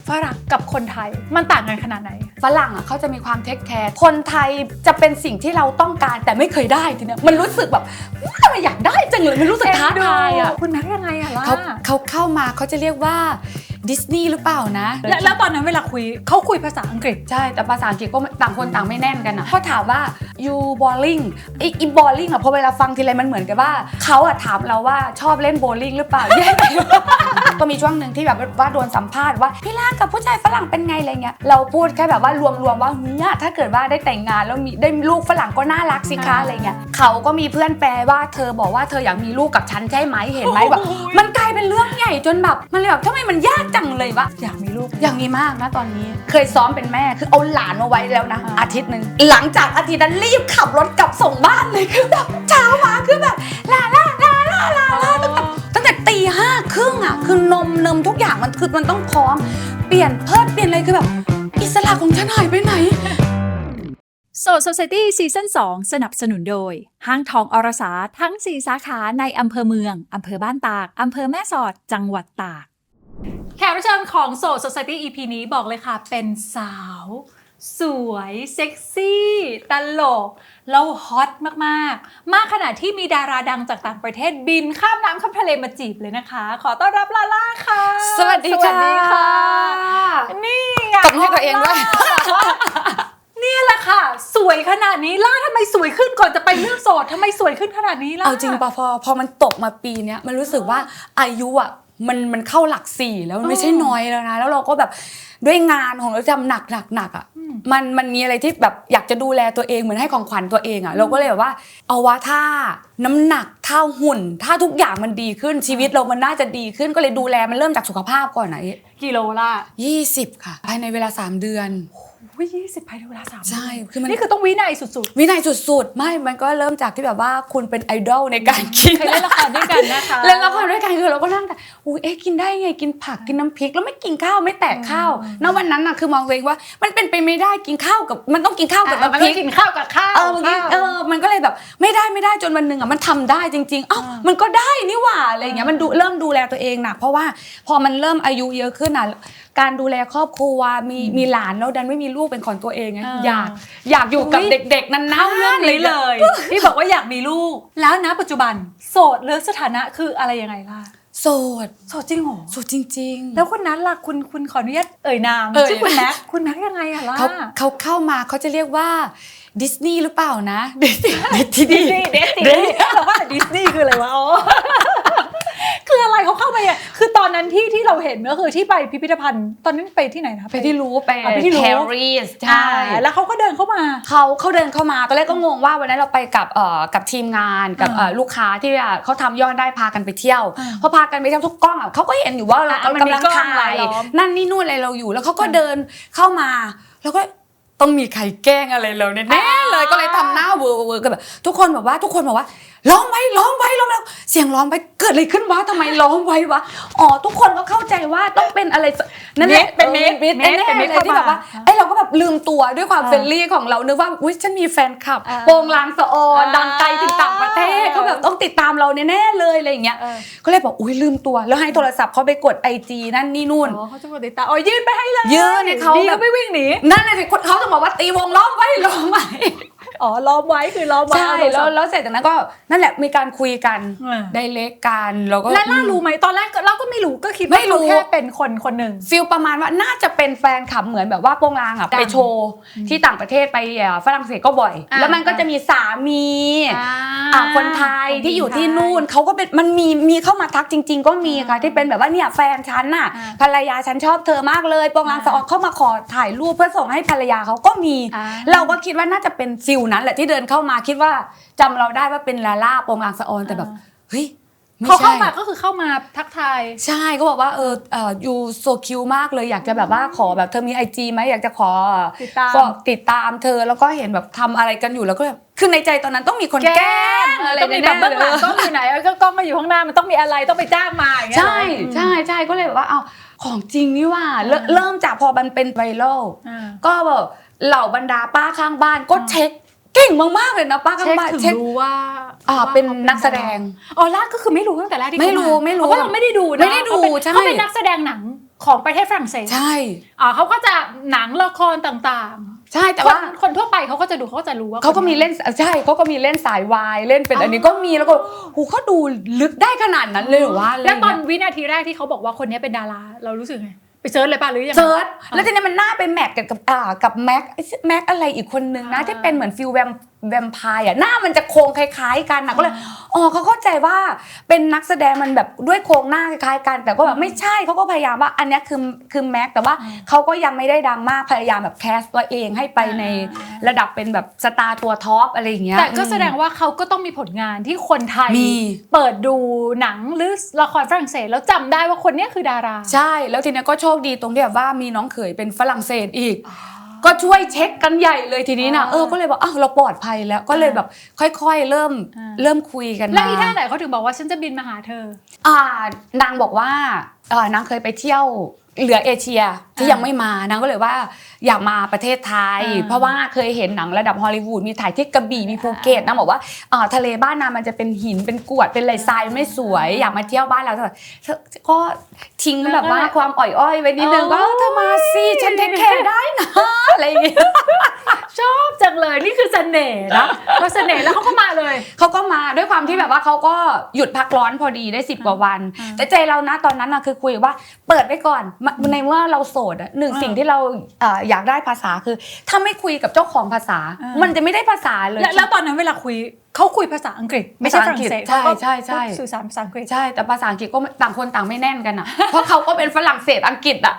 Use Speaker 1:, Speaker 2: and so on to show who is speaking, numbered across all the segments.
Speaker 1: ฝรั่งกับคนไทยมันต่างกันขนาดไหน
Speaker 2: ฝรั่งอ่ะเขาจะมีความเทคแคร์คนไทยจะเป็นสิ่งที่เราต้องการแต่ไม่เคยได้ทีเนี้ยมันรู้สึกแบบทำไมอยากได้จังเลยมันรู้สึกท้าทายอ่ะ
Speaker 1: คุณแม็กยังไงอะล่ะ
Speaker 2: เขาเข้ามาเขาจะเรียกว่าดิสนีย์หรือเปล่านะ
Speaker 1: แล้วตอนนั้นเวลาคุยเขาคุยภาษาอังกฤษ
Speaker 2: ใช่แต่ภาษาอังกฤษก็ต่างคนต่างไม่แน่นกันอ่ะเขาถามว่า you bowling อี bowling อ่ะพอเวลาฟังทีไรมันเหมือนกับว่าเขาอ่ะถามเราว่าชอบเล่นโบว์ลิ่งหรือเปล่าแย่ก็มีช่วงหนึ่งที่แบบว่าโดนสัมภาษณ์ว่าพี่ล่ากับผู้ชายฝรั่งเป็นไงอะไรเงี้ยเราพูดแค่แบบว่ารวมๆว่าเนี่ยถ้าเกิดว่าได้แต่งงานแล้วมีได้ลูกฝรั่งก็น่ารักสิคะอะไรเงี้ยเขาก็มีเพื่อนแปลว่าเธอบอกว่าเธออยากมีลูกกับฉันใช่ไหมเห็นไหมแบบมันกลายเป็นเรื่องใหญ่จนแบบมันเลยแบบทำไมมันยากจังเลยวะ
Speaker 1: อยากมีลูก
Speaker 2: อยากมีมากนะตอนนี้เคยซ้อมเป็นแม่คือเอาหลานมาไว้แล้วนะอาทิตย์นึงหลังจากอาทิตย์นั้นรีบขับรถกลับส่งบ้านเลยคือแบบเช้ามาคือแบบลาตั้งแต่ตี 5:30อ่ะคือนมทุกอย่างมันคือมันต้องพร้อมเปลี่ยนอะไรคือแบบอิสระของฉันหายไปไหน
Speaker 3: โสด Society ซีซั่น 2 สนับสนุนโดยห้างทองอรสาทั้ง 4 สาขาในอำเภอเมืองอำเภอบ้านตากอำเภอแม่สอดจังหวัดตาก
Speaker 1: แขกรับเชิญของโสด Society EP นี้บอกเลยค่ะเป็นสาวสวยเซ็กซี่ตลกแล้วฮอตมากขนาดที่มีดาราดังจากต่างประเทศบินข้ามน้ำข้ามทะเลมาจีบเลยนะคะขอต้อนรับลาล่าค่ะ
Speaker 2: สวัสดีค่ะ
Speaker 1: นี่ไง
Speaker 2: ตบให้ตัวเองด้วย
Speaker 1: นี่แหละค่ะสวยขนาดนี้ล่าทำไมสวยขึ้นก่อนจะไปเรื่องโสดทำไมสวยขึ้นขนาดนี้ล่ะ
Speaker 2: เอาจริงป่ะพอมันตกมาปีเนี้ยมันรู้สึกว่าอายุอ่ะมันเข้าหลัก4แล้วมันไม่ใช่น้อยแล้วนะแล้วเราก็แบบด้วยงานของเราทำหนักอ่ะมันมีอะไรที่แบบอยากจะดูแลตัวเองเหมือนให้ของขวัญตัวเองอ่ะเราก็เลยแบบว่าเอาว่าถ้าน้ำหนักถ้าหุ่นถ้าทุกอย่างมันดีขึ้นชีวิตเรามันน่าจะดีขึ้นก็เลยดูแลมันเริ่มจากสุขภาพก่อนนะ
Speaker 1: กิโลล่ะ
Speaker 2: 20ค่ะภายในเวลา3 เดือน
Speaker 1: 20ภายในเวลา3
Speaker 2: ใช่คือ
Speaker 1: นี่คือต้องวินัยสุด
Speaker 2: ๆวินัยสุดๆไม่มันก็เริ่มจากที่แบบว่าคุณเป็นไอดอลในการกิน
Speaker 1: เคยเล่นละครด้วยกันนะคะ
Speaker 2: เล่นละครด้วยกันคือเราก็นั่งแต่กินได้ไงกินผักกินน้ำพริกแล้วไม่กินข้าวไม่แตะข้าวณวันนั้นน่ะคือมองตัวเองว่ามันเป็นไปไม่ได้กินข้าวกับมันต้องกินข้าวกับน้ำพริก
Speaker 1: กินข้าวกับข้าว
Speaker 2: มันก็เลยแบบไม่ได้จนวันนึงอ่ะมันทำได้จริงๆมันก็ได้นี่หว่าอะไรอย่างเงี้ยมันเริ่มดูแลตัวเองหนักเพราะว่าพอมันเริ่มอายุเยอะขึ้นอ่ะการดูแลครอบครัวมีหลานแล้วดันไม่มีลูกเป็นของตัวเองไงอยากอยู่กับเด็กๆนานๆ
Speaker 1: เรื่องนี้เลยที่บอกว่าอยากมีลูกแล้วนะปัจจุบันโสดเลือกสถานะคืออะไรยังไงล่ะ
Speaker 2: โสด
Speaker 1: จริงเหรอ
Speaker 2: โสดจริงๆ
Speaker 1: แล้วคนนั้นล่ะคุณขออนุญาตนามชื่อคุณแม็กยังไงอะล่ะ
Speaker 2: เขาเข้ามาเขาจะเรียกว่าดิสนีย์หรือเปล่านะเดสตินี
Speaker 1: เราว่าดิสนีย์คืออะไรวะคืออะไรเขาเข้าไปอ่ะคือตอนนั้นที่เราเห็นก็คือที่ไปพิพิธภัณฑ์ตอนนั้นไปที่ไหนนะ
Speaker 2: ไปที่รู้ไป
Speaker 1: ที่
Speaker 2: ปารีสใช่
Speaker 1: แล้วเขาก็เดินเข้ามา
Speaker 2: เขาเดินเข้ามาตอนแรกก็งงว่าวันนั้นเราไปกับทีมงานกับลูกค้าที่เขาทำยอดได้พากันไปเที่ยวพอพากันไปเที่ยวทุกกล้องเขาก็เห็นอยู่ว่าเรากำลังถ่ายนั่นนี่นู่นอะไรเราอยู่แล้วเขาก็เดินเข้ามาแล้วก็ต้องมีใครแกล้งอะไรเราแน่ๆเลยก็เลยทำหน้าเวอร์กันแบบทุกคนบอกว่าร้องไว้เสียงร้องไปเกิดอะไรขึ้นวะทำไมร้องไว้วะทุกคนก็เข้าใจว่าต้องเป็นอะไรนั่นแหละ
Speaker 1: เป็นเมด
Speaker 2: ที่แบบว่าเราก็แบบลืมตัวด้วยความเฟรนลี่ของเรานึกว่าอุ๊ยฉันมีแฟนคลับโปงลางสะออนดังไกลถึงต่างประเทศเขาแบบต้องติดตามเราแน่ๆเลยอะไรอย่างเงี้ยก็เลยบอกอุ๊ยลืมตัวแล้วให้โทรศัพท์เขาไปกด IG นั่นนี่นู่น
Speaker 1: เขาจะกดติดตามยื่นไปให้เลย
Speaker 2: ยื่นให้เขา
Speaker 1: แบบไม่วิ่งหนี
Speaker 2: นั่นเลยเขาจะบอกว่าตีวงล้อมไว้
Speaker 1: ล้อมไว้คือล้อมไว้
Speaker 2: ใช่แล้วเสร็จจากนั้นก็นั่นแหละมีการคุยกันได้เล็กกันแล้วก็
Speaker 1: แล้วล่ารู้ไหมตอนแรกเราก็ไม่รู้ก็คิดว่าเขาแค่เป็นคนหนึ่ง
Speaker 2: ฟีลประมาณว่าน่าจะเป็นแฟนคลับเหมือนแบบว่าโปงลางอ่ะไปโชว์ที่ต่างประเทศไปฝรั่งเศสก็บ่อยแล้วมันก็จะมีสามีคนไทยที่อยู่ที่นู่นเขาก็เป็นมันมีเข้ามาทักจริงๆก็มีค่ะที่เป็นแบบว่าเนี่ยแฟนฉันน่ะภรรยาฉันชอบเธอมากเลยโปงลางสะออนเข้ามาขอถ่ายรูปเพื่อส่งให้ภรรยาเขาก็มีเราก็คิดว่าน่าจะเป็นฟิลนั้นแหละที่เดินเข้ามาคิดว่าจำเราได้ว่าเป็นลาล่าโปงลางสะออนแต่แบบเฮ้ย
Speaker 1: เขาเข้ามาก็คือเข้ามาทักทาย
Speaker 2: ใช่ก็บอกว่ายูโซคิวมากเลยอยากจะแบบว่าขอแบบเธอมี IG ไหมอยากจะขอติดตามเธอแล้วก็เห็นแบบทำอะไรกันอยู่แล้วก็แบบคือในใจตอนนั้นต้องมีคนแกล้งอะไร
Speaker 1: ต้องมีแบบเบื้องหลังต้องอยู่ไหนก็กล้องมาอยู่ข้างหน้ามันต้องมีอะไรต้องไปจ้างมาอย่างเงี้ย
Speaker 2: ใช่ก็เลยแบบว่าเอาของจริงนี่ว่าเริ่มจากพอมันเป็นไวรัลก็แบบเหล่าบรรดาป้าข้างบ้านก็เช็คเก่งมากๆเลยนะป้าข้างบ้าน
Speaker 1: เช็ครู้ว่า
Speaker 2: เป็นนักแสดง
Speaker 1: ล่าก็คือไม่รู้ตั้งแต่แรกที่
Speaker 2: ไม่รู้
Speaker 1: เพราะเราไม่ได้ดูนะ
Speaker 2: เขาเป็นนักแสดงหนัง
Speaker 1: ของประเทศฝรั่งเศส
Speaker 2: ใช่
Speaker 1: เขาก็จะหนังละครต่างๆ
Speaker 2: ใช่แต่ว่า
Speaker 1: คนทั่วไปเขาก็จะดูเขาก็จะรู้ว่า
Speaker 2: เขาก็มีเล่นใช่เขาก็มีเล่นสายวายเล่นเป็นอันนี้ก็มีแล้วก็หูเขาดูลึกได้ขนาดนั้นเลยเหรอวะ
Speaker 1: แล้วตอนวินาทีแรกที่เขาบอกว่าคนนี้เป็นดาราเรารู้สึกไงไปเซิร์ชเลยป่ะหรือยังไง
Speaker 2: เซิร์ชแล้วทีนี้มันน่าไปแมทกับแม็กอะไรอีกคนนึงนะที่เป็นเหมือนฟิลแวมไพร์อ่ะหน้ามันจะโครงคล้ายๆกันนะก็เลยเขาเข้าใจว่าเป็นนักแสดงมันแบบด้วยโครงหน้าคล้ายๆกันแต่ก็แบบไม่ใช่เขาก็พยายามว่าอันนี้คือแม็กแต่ว่าเขาก็ยังไม่ได้ดังมากพยายามแบบแคสตัวเองให้ไปในระดับเป็นแบบสตาร์ตัวท็อปอะไรอย่างเงี้ย
Speaker 1: แต่ก็แสดงว่าเขาก็ต้องมีผลงานที่คนไทย
Speaker 2: มี
Speaker 1: เปิดดูหนังหรือละครฝรั่งเศสแล้วจำได้ว่าคนนี้คือดารา
Speaker 2: ใช่แล้วทีนี้ก็โชคดีตรงที่แบบว่ามีน้องเขยเป็นฝรั่งเศสอีกก็ช่วยเช็คกันใหญ่เลยทีนี้นะก็เลยบอกเราปลอดภัยแล้วก็เลยแบบค่อยๆเริ่มคุยกันมา
Speaker 1: แล้วอีท่าไหนเขาถึงบอกว่าฉันจะบินมาหาเธอ
Speaker 2: นางบอกว่านางเคยไปเที่ยวเหลือเอเชียที่ยังไม่มานางก็เลยว่าอยากมาประเทศไทยเพราะว่าเคยเห็นหนังระดับฮอลลีวูดมีถ่ายที่กระบี่มีภูเก็ตนางบอกว่าทะเลบ้านนางมันจะเป็นหินเป็นกรวดเป็นทรายไม่สวยอยากมาเที่ยวบ้านเราก็ทิ้งแบบว่าความอ่อยอ้อยไว้นิดนึงก็เธอมาสิฉันเทคแคร์ได้นะอะไรอย่างเงี้ย
Speaker 1: ชอบจังเลยนี่คือเสน่ห์นะพอเสน่ห์แล้วเขาก็มาเลย
Speaker 2: เขาก็มาด้วยความที่แบบว่าเขาก็หยุดพักร้อนพอดีได้10 กว่าวันแต่ใจเรานะตอนนั้นนะคือคุยว่าเปิดไว้ก่อนในเมื่อเราโสดหนึ่งสิ่งที่เราอยากได้ภาษาคือถ้าไม่คุยกับเจ้าของภาษามันจะไม่ได้ภาษาเลย
Speaker 1: แล้วตอนนั้นเวลาคุยเขาคุยภาษาอังกฤษไม่ใช่ฝรั่งเศส
Speaker 2: ใช่
Speaker 1: สื่อสารภาษาอังกฤษ
Speaker 2: ใช่แต่ภาษาอังกฤษก็ต่างคนต่างไม่แน่นกันอ่ะเพราะเขาก็เป็นฝรั่งเศสอังกฤษอ่ะ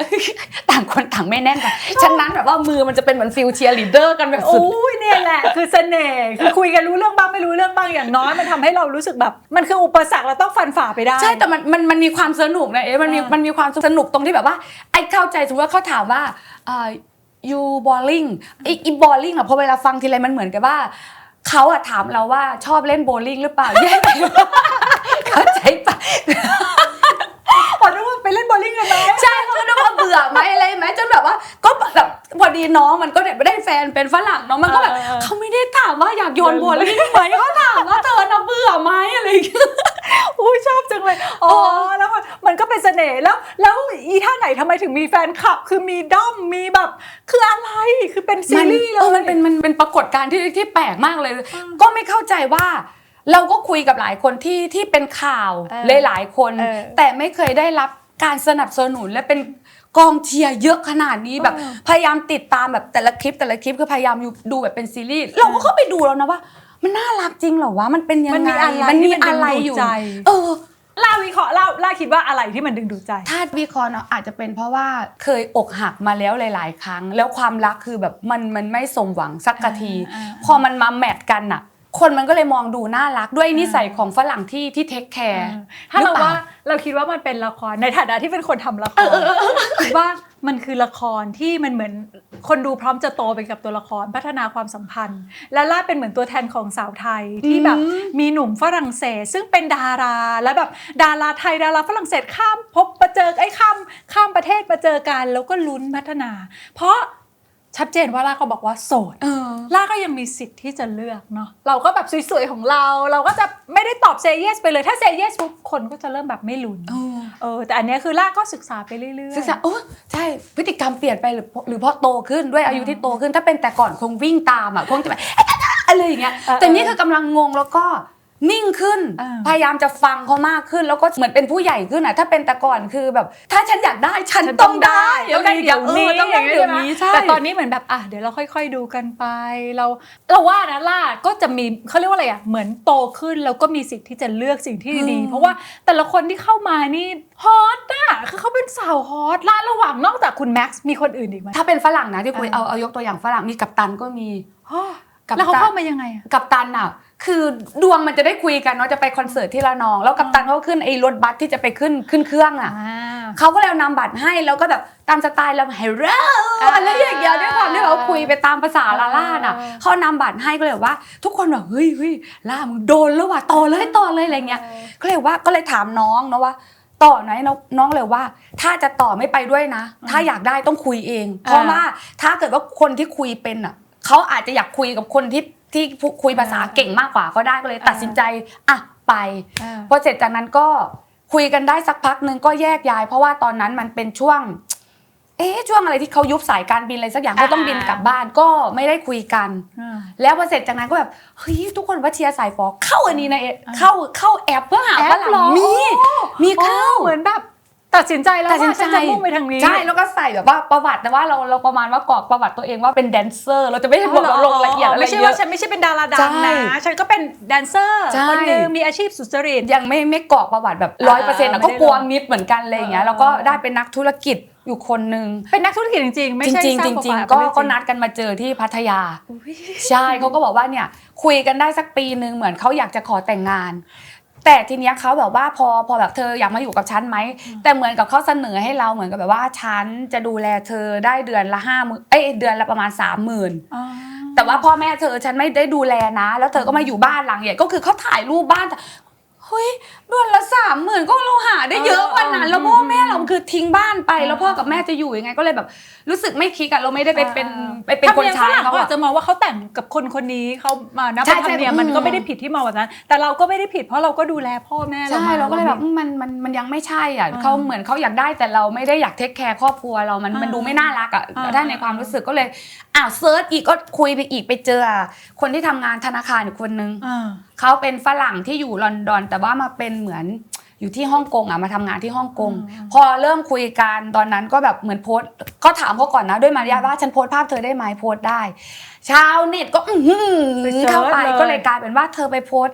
Speaker 2: ต่างคนต่างไม่แน่นกันฉะนั้นแบบว่ามือมันจะเป็นเหมือนฟิลเชียร์ลีดเดอร์กันแบบสุด
Speaker 1: เนี่ยแหละคือเสน่ห์คือคุยกันรู้เรื่องบ้างไม่รู้เรื่องบ้างอย่างน้อยมันทำให้เรารู้สึกแบบมันคืออุปสรรคเราต้องฟันฝ่าไปได้
Speaker 2: ใช่แต่มันมีความสนุกนะมันมีความสนุกตรงที่แบบว่าไอ้เข้าใจสมมติว่าเขาถามว่าyou bowling ไอ้ bowling อ่ะพอเวลาฟังทีไรมันเหมือนกับว่าเขาอะถามเราว่าชอบเล่นโบว์ลิ่งหรือเปล่าแย่เข้าใจปะ
Speaker 1: พอนึกว่าไปเล่นโบว์ลิ่งกันไหม
Speaker 2: ใช่เขาก็นึกว่าเบื่อไหมอะไรไหมจนแบบว่าก็แบบพอดีน้องมันก็ไม่ได้แฟนเป็นฝรั่งน้องมันก็แบบเขาไม่ได้ถามว่าอยากโยนโบว์ลิ่งไหมเขาถามว่าเธอน่ะเบื่อไหมอะไรอย่างเงี้ย
Speaker 1: อุ้ยชอบจังเลยแล้วมันก็เป็นเสน่ห์แล้วอีท่าไหนทำไมถึงมีแฟนคลับคือมีด้อมมีแบบคืออะไรคือเป็นซีรีส์เลย
Speaker 2: มันเป็นปรากฏการณ์ที่แปลกมากเลยก็ไม่เข้าใจว่าเราก็คุยกับหลายคนที่เป็นข่าวหลายๆคนแต่ไม่เคยได้รับการสนับสนุนและเป็นกองเชียร์เยอะขนาดนี้แบบพยายามติดตามแบบแต่ละคลิปคือพยายามดูแบบเป็นซีรีส์เราก็เข้าไปดูแล้วนะว่ามันน่ารักจริงเหรอวะมันเป็นยังไงมันมีอะไรอยู่
Speaker 1: ล่าวิเคราะห์ล่าคิดว่าอะไรที่มันดึงดูดใจ
Speaker 2: ถ้าวิเคราะห์เนาะอาจจะเป็นเพราะว่าเคยอกหักมาแล้วหลายๆครั้งแล้วความรักคือแบบมันไม่สมหวังสักทีพอมันมาแมทกันอะคนมันก็เลยมองดูน่ารักด้วยนิสัยของฝรั่งที่เทคแคร์
Speaker 1: ถ้าเราคิดว่ามันเป็นละครในฐานะที่เป็นคนทำละครคิดว่ามันคือละครที่มันเหมือนคนดูพร้อมจะโตไปกับตัวละครพัฒนาความสัมพันธ์และล่าเป็นเหมือนตัวแทนของสาวไทยที่แบบมีหนุ่มฝรั่งเศสซึ่งเป็นดาราและแบบดาราไทยดาราฝรั่งเศสข้ามประเทศมาเจอกันแล้วก็ลุ้นพัฒนาเพราะชัดเจนว่าล่าก็บอกว่าโสดล่าก็ยังมีสิทธิ์ที่จะเลือกเนาะเราก็แบบสวยๆของเราก็จะไม่ได้ตอบเซย์เยสไปเลยถ้าเซย์เยสปุ๊บคนก็จะเริ่มแบบไม่ลุ้นแต่อันนี้คือล่าก็ศึกษาไปเรื่อยๆ
Speaker 2: ศึกษาใช่พฤติกรรมเปลี่ยนไปหรือเพราะโตขึ้นด้วยอายุที่โตขึ้นถ้าเป็นแต่ก่อนคงวิ่งตามคงจะแบบอะไรอย่างเงี้ยแต่นี่คือกำลังงงแล้วก็นิ่งขึ้นพยายามจะฟังเขามากขึ้นแล้วก็เหมือนเป็นผู้ใหญ่ขึ้นถ้าเป็นแต่ก่อนคือแบบถ้าฉันอยากได้ฉันต้องได้
Speaker 1: ต้องได้เดี๋ยวนี้แต่ตอนนี้เหมือนแบบเดี๋ยวเราค่อยๆดูกันไปเราว่านะล่าก็จะมีเขาเรียกว่าอะไรเหมือนโตขึ้นแล้วก็มีสิทธิ์ที่จะเลือกสิ่งที่ดีเพราะว่าแต่ละคนที่เข้ามานี่ฮอตคือเขาเป็นสาวฮอตล่าระหว่างนอกจากคุณแม็กซ์มีคนอื่นอีกไหม
Speaker 2: ถ้าเป็นฝรั่งนะที่คุยเอายกตัวอย่างฝรั่งมีกัปตันก็มี
Speaker 1: แล้วเขาเข้ามายังไง
Speaker 2: กัปตันคือดวงมันจะได้คุยกันเนาะจะไปคอนเสิร์ตที่ระนองแล้วกัปตันเขาขึ้นไอ้รถบัสที่จะไปขึ้นเครื่องเขาก็เลยนำบัตรให้แล้วก็แบบตามสไตล์เราเฮโร่อะไรอย่างเงี้ยด้วยความที่เขาคุยไปตามภาษาลาล่าเขานำบัตรให้ก็เลยว่าทุกคนแบบเฮ้ยล่ามึงโดนแล้วว่ะต่อเลยอะไรเงี้ยก็เลยถามน้องนะว่าต่อไหนน้องเลยว่าถ้าจะต่อไม่ไปด้วยนะถ้าอยากได้ต้องคุยเองเพราะว่าถ้าเกิดว่าคนที่คุยเป็นเขาอาจจะอยากคุยกับคนที่คุยภาษาเก่งมากกว่าก็ได้ก็เลยตัดสินใจไปพอเสร็จจากนั้นก็ คุยกันได้สักพักนึงก็แยกย้ายเพราะว่าตอนนั้นมันเป็นช่วงช่วงอะไรที่เขายุบสายการบินอะไรสักอย่างก็ต้องบินกลับบ้านก็ไม่ได้คุยกันแล้วพอเสร็จจากนั้นก็แบบเฮ้ยทุกคนว่าเชียร์สายฝอเข้าอันนี้นะเข้าแอปเพื่อหาฝรั่งมีเข้า
Speaker 1: เหมือนแบบตัดสินใจแล้วว่าฉันจะมุ่งไปทางนี้
Speaker 2: ใช่แล้วก็ใส่แบบว่าประวัติแต่ว่าเราประมาณว่ากรอกประวัติตัวเองว่าเป็นแดนเซอร์เราจะไม่ได้บอกลงละเอียดอะไรเยอะ
Speaker 1: ไม่ใช่ว่าฉันไม่ใช่เป็นดาราดังนะฉันก็เป็นแดนเซอร์คนนึงมีอาชีพสุจริต
Speaker 2: ยังไม่กรอกประวัติแบบ 100% ก็กลัวมิดเหมือนกันอะไรอย่างเงี้ยแล้วก็ได้เป็นนักธุรกิจอยู่คนนึง
Speaker 1: เป็นนักธุรกิจจริงๆไม่ใช่
Speaker 2: จริงก็นัดกันมาเจอที่พัทยาใช่เขาก็บอกว่าเนี่ยคุยกันได้สักปีนึงเหมือนเขาอยากจะขอแต่งงานแต่ทีเนี้ยเขาแบบว่าพอแบบเธออยากมาอยู่กับฉันไหมแต่เหมือนกับเขาเสนอให้เราเหมือนกับแบบว่าฉันจะดูแลเธอได้เดือนละ50,000เดือนละประมาณ 30,000แต่ว่าพ่อแม่เธอฉันไม่ได้ดูแลนะแล้วเธอก็มาอยู่บ้านหลังใหญ่ก็คือเขาถ่ายรูปบ้านเฮ้ยเดือนละ 30,000ก็เราหาได้เยอะกว่านั้นแล้วพ่อแม่เราคือทิ้งบ้านไปแล้วพ่อกับแม่จะอยู่ยังไงก็เลยแบบรู้สึกไม่คลิกเราไม่ได้ไปเป็นคนใช้
Speaker 1: เขาอาจจะมองว่าเขาแต่งกับคนนี้เขามานับธรรมเนียมมันก็ไม่ได้ผิดที่มองแบบนั้นแต่เราก็ไม่ได้ผิดเพราะเราก็ดูแลพ่อแม่
Speaker 2: เราก็เลยแบบมันยังไม่ใช่อ่ะเขาเหมือนเขาอยากได้แต่เราไม่ได้อยากเทคแคร์ครอบครัวเรามันดูไม่น่ารักอ่ะได้ในความรู้สึกก็เลยเซิร์ชอีกก็คุยไปอีกไปเจอคนที่ทำงานธนาคารอีกคนนึงเขาเป็นฝรั่งที่อยู่ลอนดอนแต่ว่ามาเป็นเหมือนอยู่ที่ฮ่องกงมาทำงานที่ฮ่องกงพอเริ่มคุยกันตอนนั้นก็แบบเหมือนโพสก็ถามเขาก่อนนะด้วยมารยาทว่าฉันโพสภาพเธอได้ไหมโพสได้ชาวเน็ตก็เข้าไปก็เลยกลายเป็นว่าเธอไปโพส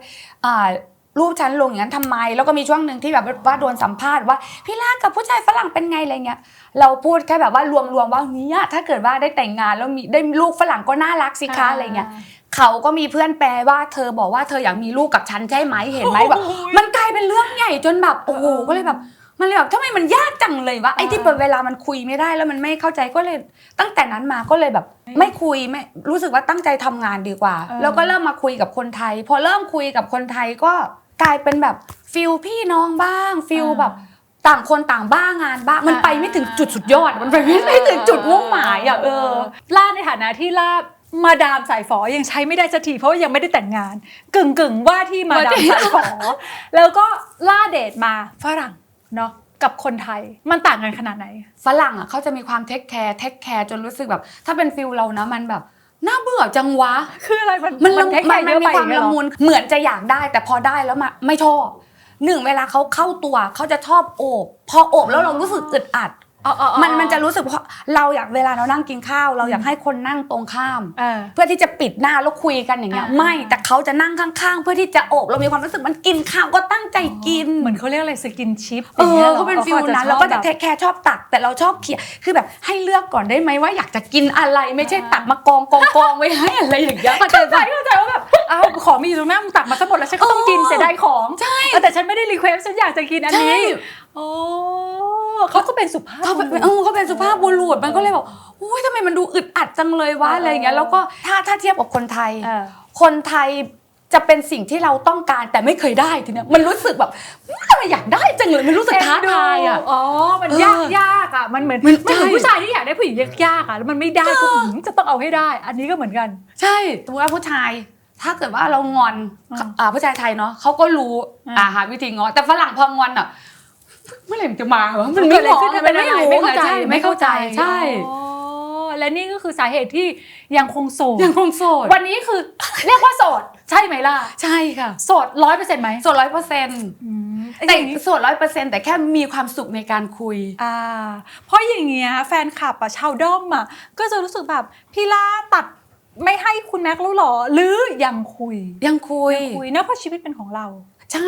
Speaker 2: รูปฉันลงอย่างนั้นทำไมแล้วก็มีช่วงหนึ่งที่แบบว่าโดนสัมภาษณ์ว่าพี่ลากับผู้ชายฝรั่งเป็นไงอะไรเงี้ยเราพูดแค่แบบว่ารวมๆว่าเนี่ยถ้าเกิดว่าได้แต่งงานแล้วมีได้ลูกฝรั่งก็น่ารักสิคะอะไรเงี้ยเขาก็มีเพื่อนแปลว่าเธอบอกว่าเธออยากมีลูกกับฉันใช่ไหมเห็นไหมแบบมันกลายเป็นเรื่องใหญ่จนแบบโอ้โหก็เลยแบบมันเลยแบบทำไมมันยากจังเลยวะไอ้ที่เวลามันคุยไม่ได้แล้วมันไม่เข้าใจก็เลยตั้งแต่นั้นมาก็เลยแบบไม่คุยไม่รู้สึกว่าตั้งใจทำงานดีกว่าแล้วก็เริ่มมาคุยกับคนไทยพอเริ่มคุยกับคนไทยก็กลายเป็นแบบฟิลพี่น้องบ้างฟิลแบบต่างคนต่างบ้างานบ้างมันไปไม่ถึงจุดสุดยอดมันไปไม่ถึงจุดมุ่งหมาย
Speaker 1: ล่าในฐานะที่ล่ามาดามสายฝอยังใช้ไม่ได้สักทีเพราะยังไม่ได้แต่งงานกึ่งว่าที่มาดามสายฝอแล้วก็ล่าเดทมาฝรั่งเนาะกับคนไทยมันต่างกันขนาดไหน
Speaker 2: ฝรั่งเขาจะมีความเทคแคร์จนรู้สึกแบบถ้าเป็นฟิลเรานะมันแบบน่าเบื่อจังวะ
Speaker 1: คืออะไรมัน
Speaker 2: มีความละมุนเหมือนจะอยากได้แต่พอได้แล้วมาไม่ชอบเวลาเขาเข้าตัวเขาจะชอบโอบพอโอบแล้วเรารู้สึกอึดอัดมันจะรู้สึกเพราะเราอยากเวลาเรานั่งกินข้าวเราอยากให้คนนั่งตรงข้ามเพื่อที่จะปิดหน้าแล้วคุยกันอย่างเงี้ยไม่แต่เขาจะนั่งข้างๆเพื่อที่จะโอบเรามีความรู้สึกมันกินข้าวก็ตั้งใจกิน
Speaker 1: เหมือนเขาเรียกอะไรสกินชิป
Speaker 2: เขาเป็นฟิลนั้นเราก็จะเทคแคร์ชอบตักแต่เราชอบเคี่ยคือแบบให้เลือกก่อนได้ไหมว่าอยากจะกินอะไรไม่ใช่ตักมากองไว้ให้อะไรอย่างเงี้ย
Speaker 1: เข้าใจว่าแบบเอาของมีอยู่ตรงหน้ามึงตักมาทั้งหมดแล้วฉันก็ต้องกินเสียดายของ
Speaker 2: ใช่
Speaker 1: แต่ฉันไม่ได้รีเควสฉันอยากจะกินอันนี้โอ้เขาก็เป็นสุภาพ
Speaker 2: เขาเป็นสุภาพบุรุษมันก็เลยบอกโอ้ยทำไมมันดูอึดอัดจังเลยวะอะไรอย่างเงี้ยแล้วก็ถ้าเทียบกับคนไทยจะเป็นสิ่งที่เราต้องการแต่ไม่เคยได้ทีเนี้ยมันรู้สึกแบบทำไมอยากได้จังเลยมันรู้สึกท้าทาย
Speaker 1: มันยากมันเหมือนผู้ชายที่อยากได้ผู้หญิงยากแล้วมันไม่ได้ก็จะต้องเอาให้ได้อันนี้ก็เหมือนกัน
Speaker 2: ใช่ตัวผู้ชายถ้าเกิดว่าเรางอนผู้ชายไทยเนาะเขาก็รู้หาวิธีง้อแต่ฝรั่งพองอนเมื่อไหร่มันจะมาวะมันไม่รู้มันไม่เข้าใจใช่
Speaker 1: และนี่ก็คือสาเหตุที่ยังคงโสดวันนี้คือเรียกว่าโสดใช่ไหมล่ะ
Speaker 2: ใช่ค่ะ
Speaker 1: โสด 100% ไหม
Speaker 2: โสด 100%แต่โสด 100% แต่แค่มีความสุขในการคุย
Speaker 1: เพราะอย่างเงี้ยแฟนคลับชาวด้อมก็จะรู้สึกแบบพี่ล่าตัดไม่ให้คุณแม็กซ์แล้วหรอหรือยังคุยนะเพราะชีวิตเป็นของเรา
Speaker 2: ใช่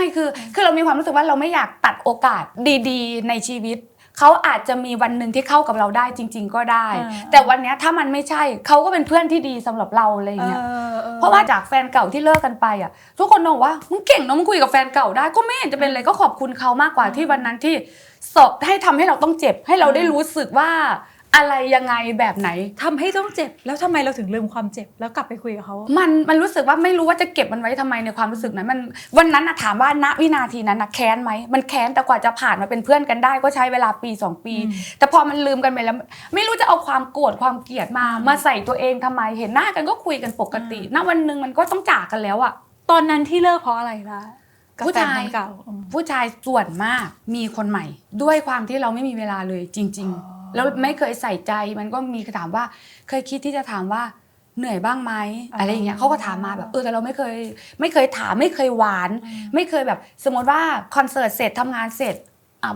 Speaker 2: คือเรามีความรู้สึกว่าเราไม่อยากตัดโอกาสดีๆในชีวิตเขาอาจจะมีวันหนึ่งที่เข้ากับเราได้จริงๆก็ได้แต่วันนี้ถ้ามันไม่ใช่เขาก็เป็นเพื่อนที่ดีสำหรับเราอะไรอย่างเงี้ยเพราะว่าจากแฟนเก่าที่เลิกกันไปทุกคนบอกว่ามึงเก่งเนาะมึงคุยกับแฟนเก่าได้ก็ไม่เห็นจะเป็นอะไรก็ขอบคุณเขามากกว่าที่วันนั้นที่สอบให้ทำให้เราต้องเจ็บให้เราได้รู้สึกว่าอะไรยังไงแบบไหน
Speaker 1: ทำให้ต้องเจ็บแล้วทำไมเราถึงลืมความเจ็บแล้วกลับไปคุยกับเขา
Speaker 2: มันรู้สึกว่าไม่รู้ว่าจะเก็บมันไว้ทำไมในความรู้สึกนั้นมันวันนั้นถามว่าณวินาทีนั้นแค้นไหมมันแค้นแต่กว่าจะผ่านมาเป็นเพื่อนกันได้ก็ใช้เวลาปี2ปีแต่พอมันลืมกันไปแล้วไม่รู้จะเอาความโกรธความเกลียดมาใส่ตัวเองทำไมเห็นหน้ากันก็คุยกันปกติณวันนึงมันก็ต้องจากกันแล้ว
Speaker 1: ตอนนั้นที่เลิกเพราะอะไรล่ะ กับ
Speaker 2: ผู้
Speaker 1: แฟน
Speaker 2: ชาย
Speaker 1: คนเก่า
Speaker 2: ผู้ชายส่วนมากมีคนใหม่ ด้วยความที่เราไม่มีเวลาเลยจริง ๆ แล้วไม่เคยใส่ใจมันก็มีถามว่าเคยคิดที่จะถามว่าเหนื่อยบ้างไหมอะไรอย่างเงี้ยเขาก็ถามมาแบบแต่เราไม่เคยถามไม่เคยหวานไม่เคยแบบสมมติว่าคอนเสิร์ตเสร็จทำงานเสร็จ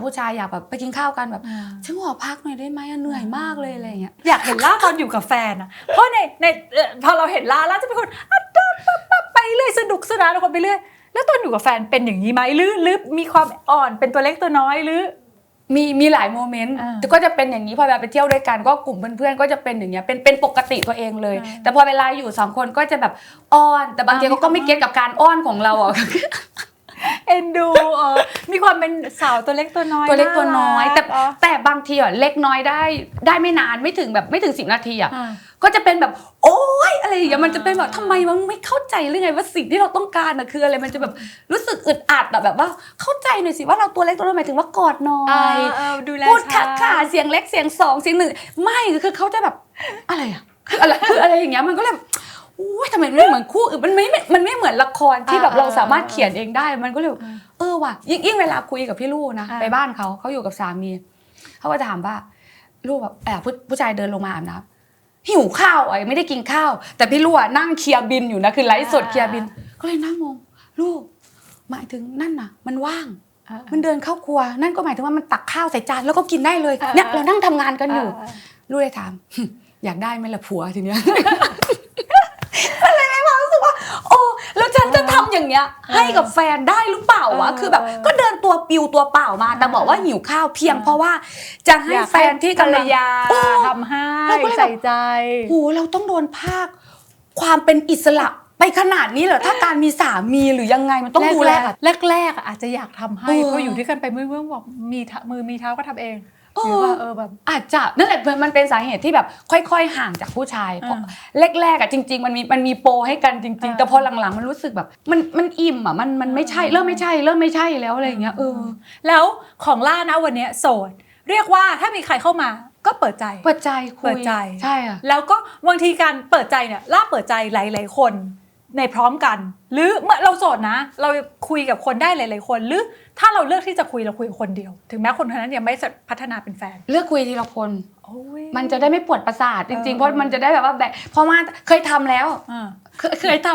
Speaker 2: ผู้ชายอยากแบบไปกินข้าวกันแบบฉันขอพักหน่อยได้ไหมเหนื่อยมากเลยอะไรอย่างเงี้ย
Speaker 1: อยากเห็นล่าตอนอยู่กับแฟนอ่ะเพราะในพอเราเห็นล่าจะเป็นคนไปเรื่อยสนุกสนานคนไปเรื่อยแล้วตอนอยู่กับแฟนเป็นอย่างนี้ไหมหรือมีความอ่อนเป็นตัวเล็กตัวน้อยหรือ
Speaker 2: มีหลายโมเมนต์แต่ก็จะเป็นอย่างนี้พอเวลาไปเที่ยวด้วยกันก็กลุ่มเพื่อนๆก็จะเป็นอย่างเงี้ยเป็นปกติตัวเองเลยแต่พอเวลาอยู่2คนก็จะแบบอ้อนแต่บางทีเขาก็ไม่เก็ตกับการอ้อนของเราอ่ะ
Speaker 1: เอ็นดูมีความเป็นสาวตัวเล็กตัวน้อย
Speaker 2: ตัวเล็กตัวน้อยแต่บางทีอ่ะเล็กน้อยได้ไม่นานไม่ถึง10 นาทีอ่ะก็จะเป็นแบบโอ๊ยอะไรอย่างเงี้ยมันจะเป็นแบบทำไมมันไม่เข้าใจหรือไงว่าสิ่งที่เราต้องการอ่ะคืออะไรมันจะแบบรู้สึกอึดอัดแบบว่าเข้าใจหน่อยสิว่าเราตัวเล็กตัวน้อยหมายถึงว่ากอดน้อยพูดค่ะเสียงเล็กเสียง2เสียง1ไม่คือเขาจะแบบอะไรอ่ะคืออะไรอย่างเงี้ยมันก็เลยโอ้ยทำไมไม่เหมือนคู่อื่นมันไม่เหมือนละครที่แบบเราสามารถเขียนเองได้มันก็เลยว่ะยิ่งเวลาคุยกับพี่ลู่นะไปบ้านเขาอยู่กับสามีเขาก็จะถามว่าลู่แบบผู้ชายเดินลงมาอาบน้ำหิวข้าวไม่ได้กินข้าวแต่พี่ลู่นั่งเคลียร์บินอยู่นะคือไลฟ์สดเคลียร์บินก็เลยนั่งงงลู่หมายถึงนั่นน่ะมันว่างมันเดินเข้าครัวนั่นก็หมายถึงว่ามันตักข้าวใส่จานแล้วก็กินได้เลยเนี่ยเรานั่งทำงานกันอยู่ลู่เลยถามอยากได้ไหมล่ะผัวทีเนี้ยอะไรไม่มารู้สึกว่าแล้วฉันจะทำอย่างเงี้ยให้กับแฟนได้หรือเปล่าวะคือแบบก็เดินตัวปิวตัวเปล่ามาแต่บอกว่าหิวข้าวเพียงเพราะว่าจะให้แฟนที่กำลัง
Speaker 1: ทำให้ใส่ใจ
Speaker 2: เราต้องโดนภาคความเป็นอิสระไปขนาดนี้เหรอถ้าการมีสามีหรือยังไงมันต้องดูแล
Speaker 1: แรกอาจจะอยากทำให้เพราะอยู่ด้วยกันไปเมื่อบอกมีมือมีเท้าก็ทำเองหรือว่าแบบ
Speaker 2: อาจจะนั่นแหละมันเป็นสาเหตุที่แบบค่อยๆห่างจากผู้ชายเพราะแรกๆจริงๆมันมีโปรให้กันจริงๆแต่พอหลังๆมันรู้สึกแบบมันอิ่มมันไม่ใช่เริ่มไม่ใช่แล้วอะไรอย่างเงี้ย
Speaker 1: แล้วของล่านะวันนี้โสดเรียกว่าถ้ามีใครเข้ามาก็เปิดใจ
Speaker 2: คุย
Speaker 1: ใช่อะแล้วก็บางทีการเปิดใจเนี่ยล่าเปิดใจหลายๆคนในพร้อมกันหรือเมื่อเราโสดนะเราคุยกับคนได้หลายๆคนหรือถ้าเราเลือกที่จะคุยเราคุยกับคนเดียวถึงแม้คนคนนั้นยังไม่พัฒนาเป็นแฟน
Speaker 2: เลือกคุยทีละคนมันจะได้ไม่ปวดประสาทจริงๆเพราะมันจะได้แบบว่าเพราะว่าเคยทำแล้ว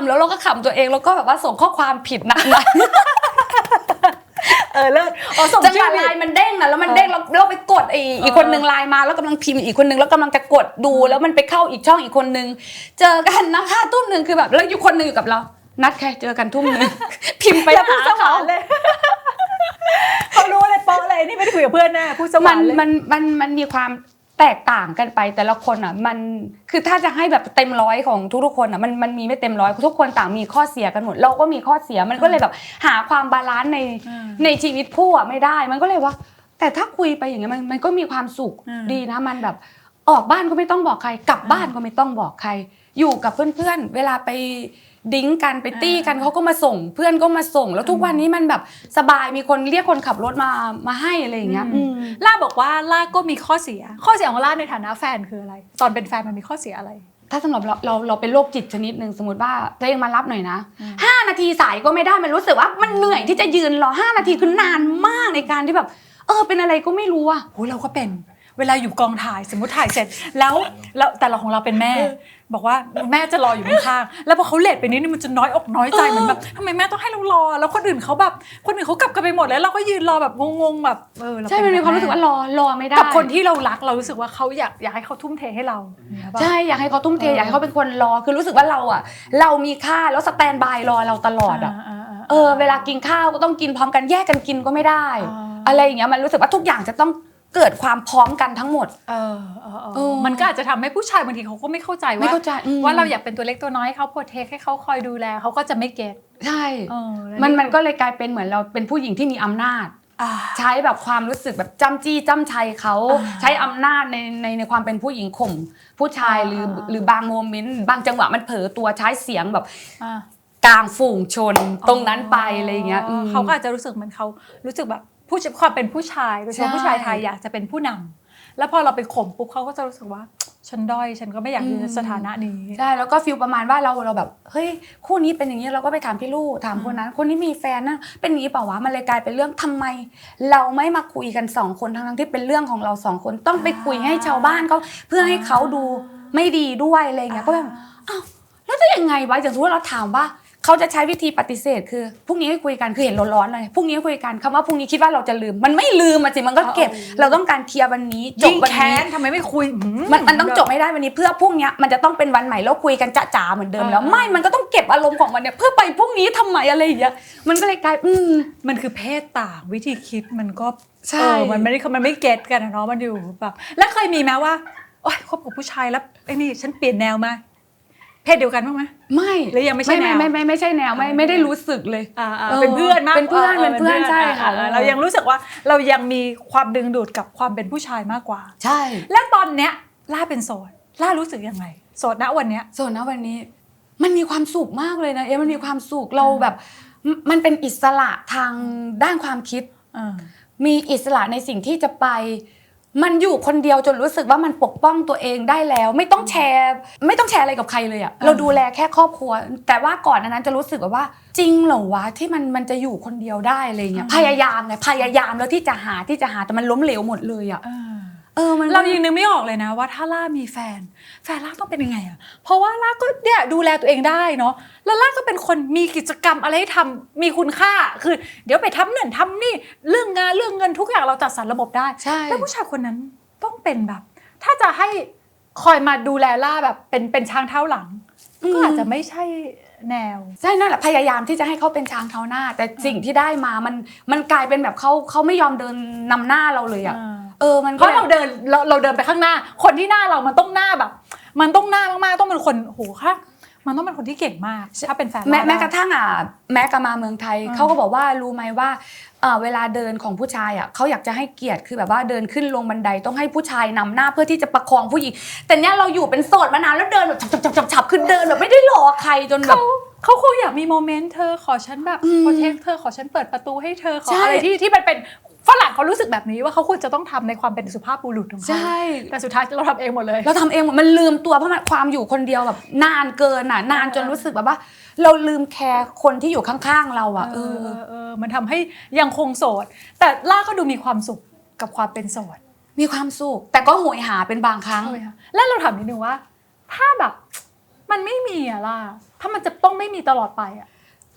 Speaker 2: แล้วเราก็ขำตัวเองแล้วก็แบบว่าส่งข้อความผิดนะ
Speaker 1: เลิศ
Speaker 2: จังหวะไลน์มันเด้งนะแล้วมันเด้งเราไปกดอีกคนนึงไลน์มาแล้วกำลังพิมพ์อีกคนนึงแล้วกำลังจะกดดูแล้วมันไปเข้าอีกช่องอีกคนนึงเจอกันนะคะทุ่มนึงคือแบบแล้วอยู่คนนึงอยู่กับเรานัดใครเจอกันทุ่มนึงพิมพ์ไปหาเขา
Speaker 1: เลยเขารู้เลยโป๊ะเลยนี่ไม่ได้คุยกับเพื่อนแน่พูดสวรรค์เลย
Speaker 2: มันมีความแตกต่างกันไปแต่ละคนอ่ะมันคือถ้าจะให้แบบเต็มร้อยของทุกคนอ่ะมันมีไม่เต็มร้อยทุกคนต่างมีข้อเสียกันหมดเราก็มีข้อเสียมันก็เลยแบบหาความบาลานซ์ในชีวิตคู่อ่ะไม่ได้มันก็เลยว่าแต่ถ้าคุยไปอย่างเงี้ยมันก็มีความสุขดีนะมันแบบออกบ้านก็ไม่ต้องบอกใครกลับบ้านก็ไม่ต้องบอกใครอยู่กับเพื่อนๆเวลาไปดิ้งกันไปตี้กันเขาก็มาส่งเพื่อนก็มาส่งแล้วทุกวันนี้มันแบบสบายมีคนเรียกคนขับรถมาให้อะไรอย่างเงี้ย
Speaker 1: ล่าบอกว่าล่าก็มีข้อเสียของล่าในฐานะแฟนคืออะไรตอนเป็นแฟนมันมีข้อเสียอะไร
Speaker 2: ถ้าสำหรับเราเป็นโรคจิตชนิดนึงสมมติว่าตัวเองมารับหน่อยนะ5 นาทีสายก็ไม่ได้มันรู้สึกว่ามันเหนื่อยที่จะยืนรอ5 นาทีคือนานมากในการที่แบบเป็นอะไรก็ไม่รู้อ่ะ
Speaker 1: โหเราก็เป็นเวลาอยู่กองถ่ายสมมติถ่ายเสร็จแล้วแต่เราของเราเป็นแม่บอกว่าแม่จะรออยู่ข้างๆแล้วพอเขาเลทไปนิดนึงมันจะน้อยอกน้อยใจเหมือนแบบทำไมแม่ต้องให้เรารอแล้วคนอื่นเขากลับกันไปหมดแล้วเราก็ยืนรอแบบงงๆแบบ
Speaker 2: ใช่มันมีความรู้สึกว่ารอไม่ได้
Speaker 1: กับคนที่เรารักเรารู้สึกว่าเขาอยากให้เขาทุ่มเทให้เรา
Speaker 2: ใช่อยากให้เขาทุ่มเทอยากให้เขาเป็นคนรอคือรู้สึกว่าเรามีค่าแล้วสแตนบายรอเราตลอดอ่ะเวลากินข้าวก็ต้องกินพร้อมกันแยกกันกินก็ไม่ได้อะไรอย่างเงี้ยมันรู้สึกว่าทุกอย่างจะต้องเกิดความพร้อมกันทั้งหมด
Speaker 1: มันก็อาจจะทำให้ผู้ชายบางทีเขาก็ไม่เข้าใจว่าเราอยากเป็นตัวเล็กตัวน้อยให้เขาโปรเทคให้เขาคอยดูแลเขาก็จะไม่เก็ต
Speaker 2: ใช่มันก็เลยกลายเป็นเหมือนเราเป็นผู้หญิงที่มีอำนาจใช้แบบความรู้สึกแบบจ้ำจี้จ้ำชัยเขาใช้อำนาจในความเป็นผู้หญิงข่มผู้ชายหรือบางโมเมนต์บางจังหวะมันเผลอตัวใช้เสียงแบบกลางฝูงชนตรงนั้นไปอะไรอย่างเงี้ย
Speaker 1: เขาก็อาจจะรู้สึกเหมือนเขารู้สึกแบบความเป็นผู้ชายโดยเฉพาะผู้ชายไทยอยากจะเป็นผู้นำแล้วพอเราไปข่มปุ๊บเขาก็จะรู้สึกว่า ฉันด้อยฉันก็ไม่อยากอยู่ในสถานะนี้
Speaker 2: ใช่แล้วก็ฟีลประมาณว่าเราแบบเฮ้ยคู่นี้เป็นอย่างนี้เราก็ไปถามพี่ลู่ถามคนนั้นคนนี้มีแฟนนะเป็นอย่างนี้เปล่าวะมันเลยกลายเป็นเรื่องทำไมเราไม่มาคุยกัน2คนทั้งที่เป็นเรื่องของเรา2คนต้องไปคุยให้ชาวบ้านเขาเพื่อให้เขาดูไม่ดีด้วยอะไรเงี้ยก็แบบอ้าวแล้วจะยังไงวะอย่างสมมติเราถามว่าเขาจะใช้วิธีปฏิเสธคือพรุ่งนี้ให้คุยกันคือเห็นร้อนๆเลยพรุ่งนี้คุยกันคำว่าพรุ่งนี้คิดว่าเราจะลืมมันไม่ลืมสิมันก็เก็บเราต้องการเคลียร์วันนี้จบวันนี้
Speaker 1: ทำไมไม่คุย
Speaker 2: มันต้องจบไม่ได้วันนี้เพื่อพรุ่งนี้มันจะต้องเป็นวันใหม่แล้วคุยกันจ๋าๆเหมือนเดิมแล้วไม่มันก็ต้องเก็บอารมณ์ของมันเนี่ยเพื่อไปพรุ่งนี้ทำไมอะไรอย่างเงี้ยมันก็เลยกลาย
Speaker 1: มันคือเพศต่างวิธีคิดมันก็
Speaker 2: ใช่
Speaker 1: มันไม่เก็ตกันเนาะมันอยู่แบบแล้วเคยมีไหมว่าโอ๊ยคบกับผู้ชายแล้วไอ้นี่ฉันเปลี่ยนแนวมาเพศเดียวกันบ้างไหม
Speaker 2: ไม่
Speaker 1: หรือยังไม่ใช่แนว
Speaker 2: ไม่ใช่แนวไม่ได้รู้สึกเลย
Speaker 1: เป็นเพื่อนมาก
Speaker 2: เป็นเพื่อนใช่ค่ะ
Speaker 1: เรายังรู้สึกว่าเรายังมีความดึงดูดกับความเป็นผู้ชายมากกว่า
Speaker 2: ใช่
Speaker 1: แล้วตอนเนี้ยล่าเป็นโสดล่ารู้สึกยังไงโสดณวันเนี้ย
Speaker 2: โสดณวันนี้มันมีความสุขมากเลยนะมันมีความสุขเราแบบมันเป็นอิสระทางด้านความคิดมีอิสระในสิ่งที่จะไปมันอยู่คนเดียวจนรู้สึกว่ามันปกป้องตัวเองได้แล้วไม่ต้องแชร์อะไรกับใครเลยอ่ะเราดูแลแค่ครอบครัวแต่ว่าก่อนนั้นจะรู้สึกว่าจริงเหรอวะที่มันจะอยู่คนเดียวได้อะไรเงี้ยพยายามแล้วที่จะหาแต่มันล้มเหลวหมดเลยอ่ะ
Speaker 1: เรายังนึกไม่ออกเลยนะว่าถ้าล่ามีแฟนล่าต้องเป็นยังไงอ่ะเพราะว่าล่าก็เนี่ยดูแลตัวเองได้เนาะแล้วล่าก็เป็นคนมีกิจกรรมอะไรให้ทำมีคุณค่าคือเดี๋ยวไปทำนั่นทำนี่เรื่องงานเรื่องเงินทุกอย่างเราจัดสรรระบบได้แล้วผู้ชายคนนั้นต้องเป็นแบบถ้าจะให้คอยมาดูแลล่าแบบเป็นช้างเท้าหลังก็อาจจะไม่ใช่แนว
Speaker 2: ใช่นั่นแหละพยายามที่จะให้เขาเป็นช้างเท้าหน้าแต่สิ่งที่ได้มามันกลายเป็นแบบเขาไม่ยอมเดินนำหน้าเราเลยอ่ะมัน
Speaker 1: เพราะเราเดินไปข้างหน้าคนที่หน้าเรามันต้องหน้าแบบมันต้องหน้ามากๆต้องเป็นคนโหค่ะมันต้องเป็นคนที่เก่งมากถ้าเป็นแฟน
Speaker 2: แม้กระทั่งแม้กระมาเมืองไทยเขาก็บอกว่ารู้ไหมว่าเวลาเดินของผู้ชายเขาอยากจะให้เกียรติคือแบบว่าเดินขึ้นลงบันไดต้องให้ผู้ชายนำหน้าเพื่อที่จะประคองผู้หญิงแต่เนี้ยเราอยู่เป็นโสดมานานแล้วเดินแบบฉับคือเดินแบบไม่ได้รอใครจนแบบ
Speaker 1: เขาคงอยากมีโมเมนต์เธอขอฉันแบบโปรเทคเธอขอฉันเปิดประตูให้เธอขออะไรที่มันเป็นฝรั่งเขารู้สึกแบบนี้ว่าเขาควรจะต้องทำในความเป็นสุภาพบุรุษของเขาแต่สุดท้ายเราทำเองหมดเลย
Speaker 2: เราทำเองหมดมันลืมตัวเพราะมันความอยู่คนเดียวแบบนานเกินนานจนรู้สึกแบบว่าเราลืมแคร์คนที่อยู่ข้างๆเรา
Speaker 1: มันทำให้ยังคงโสดแต่ล่าก็ดูมีความสุขกับความเป็นโสด
Speaker 2: มีความสุขแต่ก็โหยหาเป็นบางครั้ง
Speaker 1: แล้วเราถามนิดนึงว่าถ้าแบบมันไม่มีล่ะถ้ามันจะต้องไม่มีตลอดไป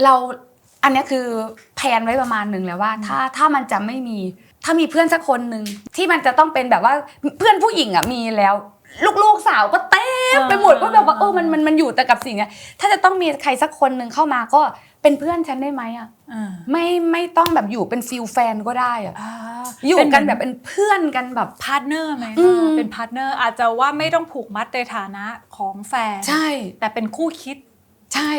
Speaker 2: เราอันนี้คือแพลนไว้ประมาณหนึ่งแล้วว่าถ้ามันจะไม่มีถ้ามีเพื่อนสักคนหนึ่งที่มันจะต้องเป็นแบบว่าเพื่อนผู้หญิงมีแล้วลูกสาวก็เต็มไปหมดก็แบบว่ามันอยู่แต่กับสิ่งนี้ถ้าจะต้องมีใครสักคนหนึ่งเข้ามาก็เป็นเพื่อนฉันได้ไหมไม่ต้องแบบอยู่เป็นฟิลแฟนก็ได้อยู่กันแบบเป็นเพื่อนกันแบบ
Speaker 1: พาร์ทเนอร์ไหมเป็นพาร์ทเนอร์อาจจะว่าไม่ต้องผูกมัดในฐานะของแฟน
Speaker 2: ใช่
Speaker 1: แต่เป็นคู่คิด
Speaker 2: ใช่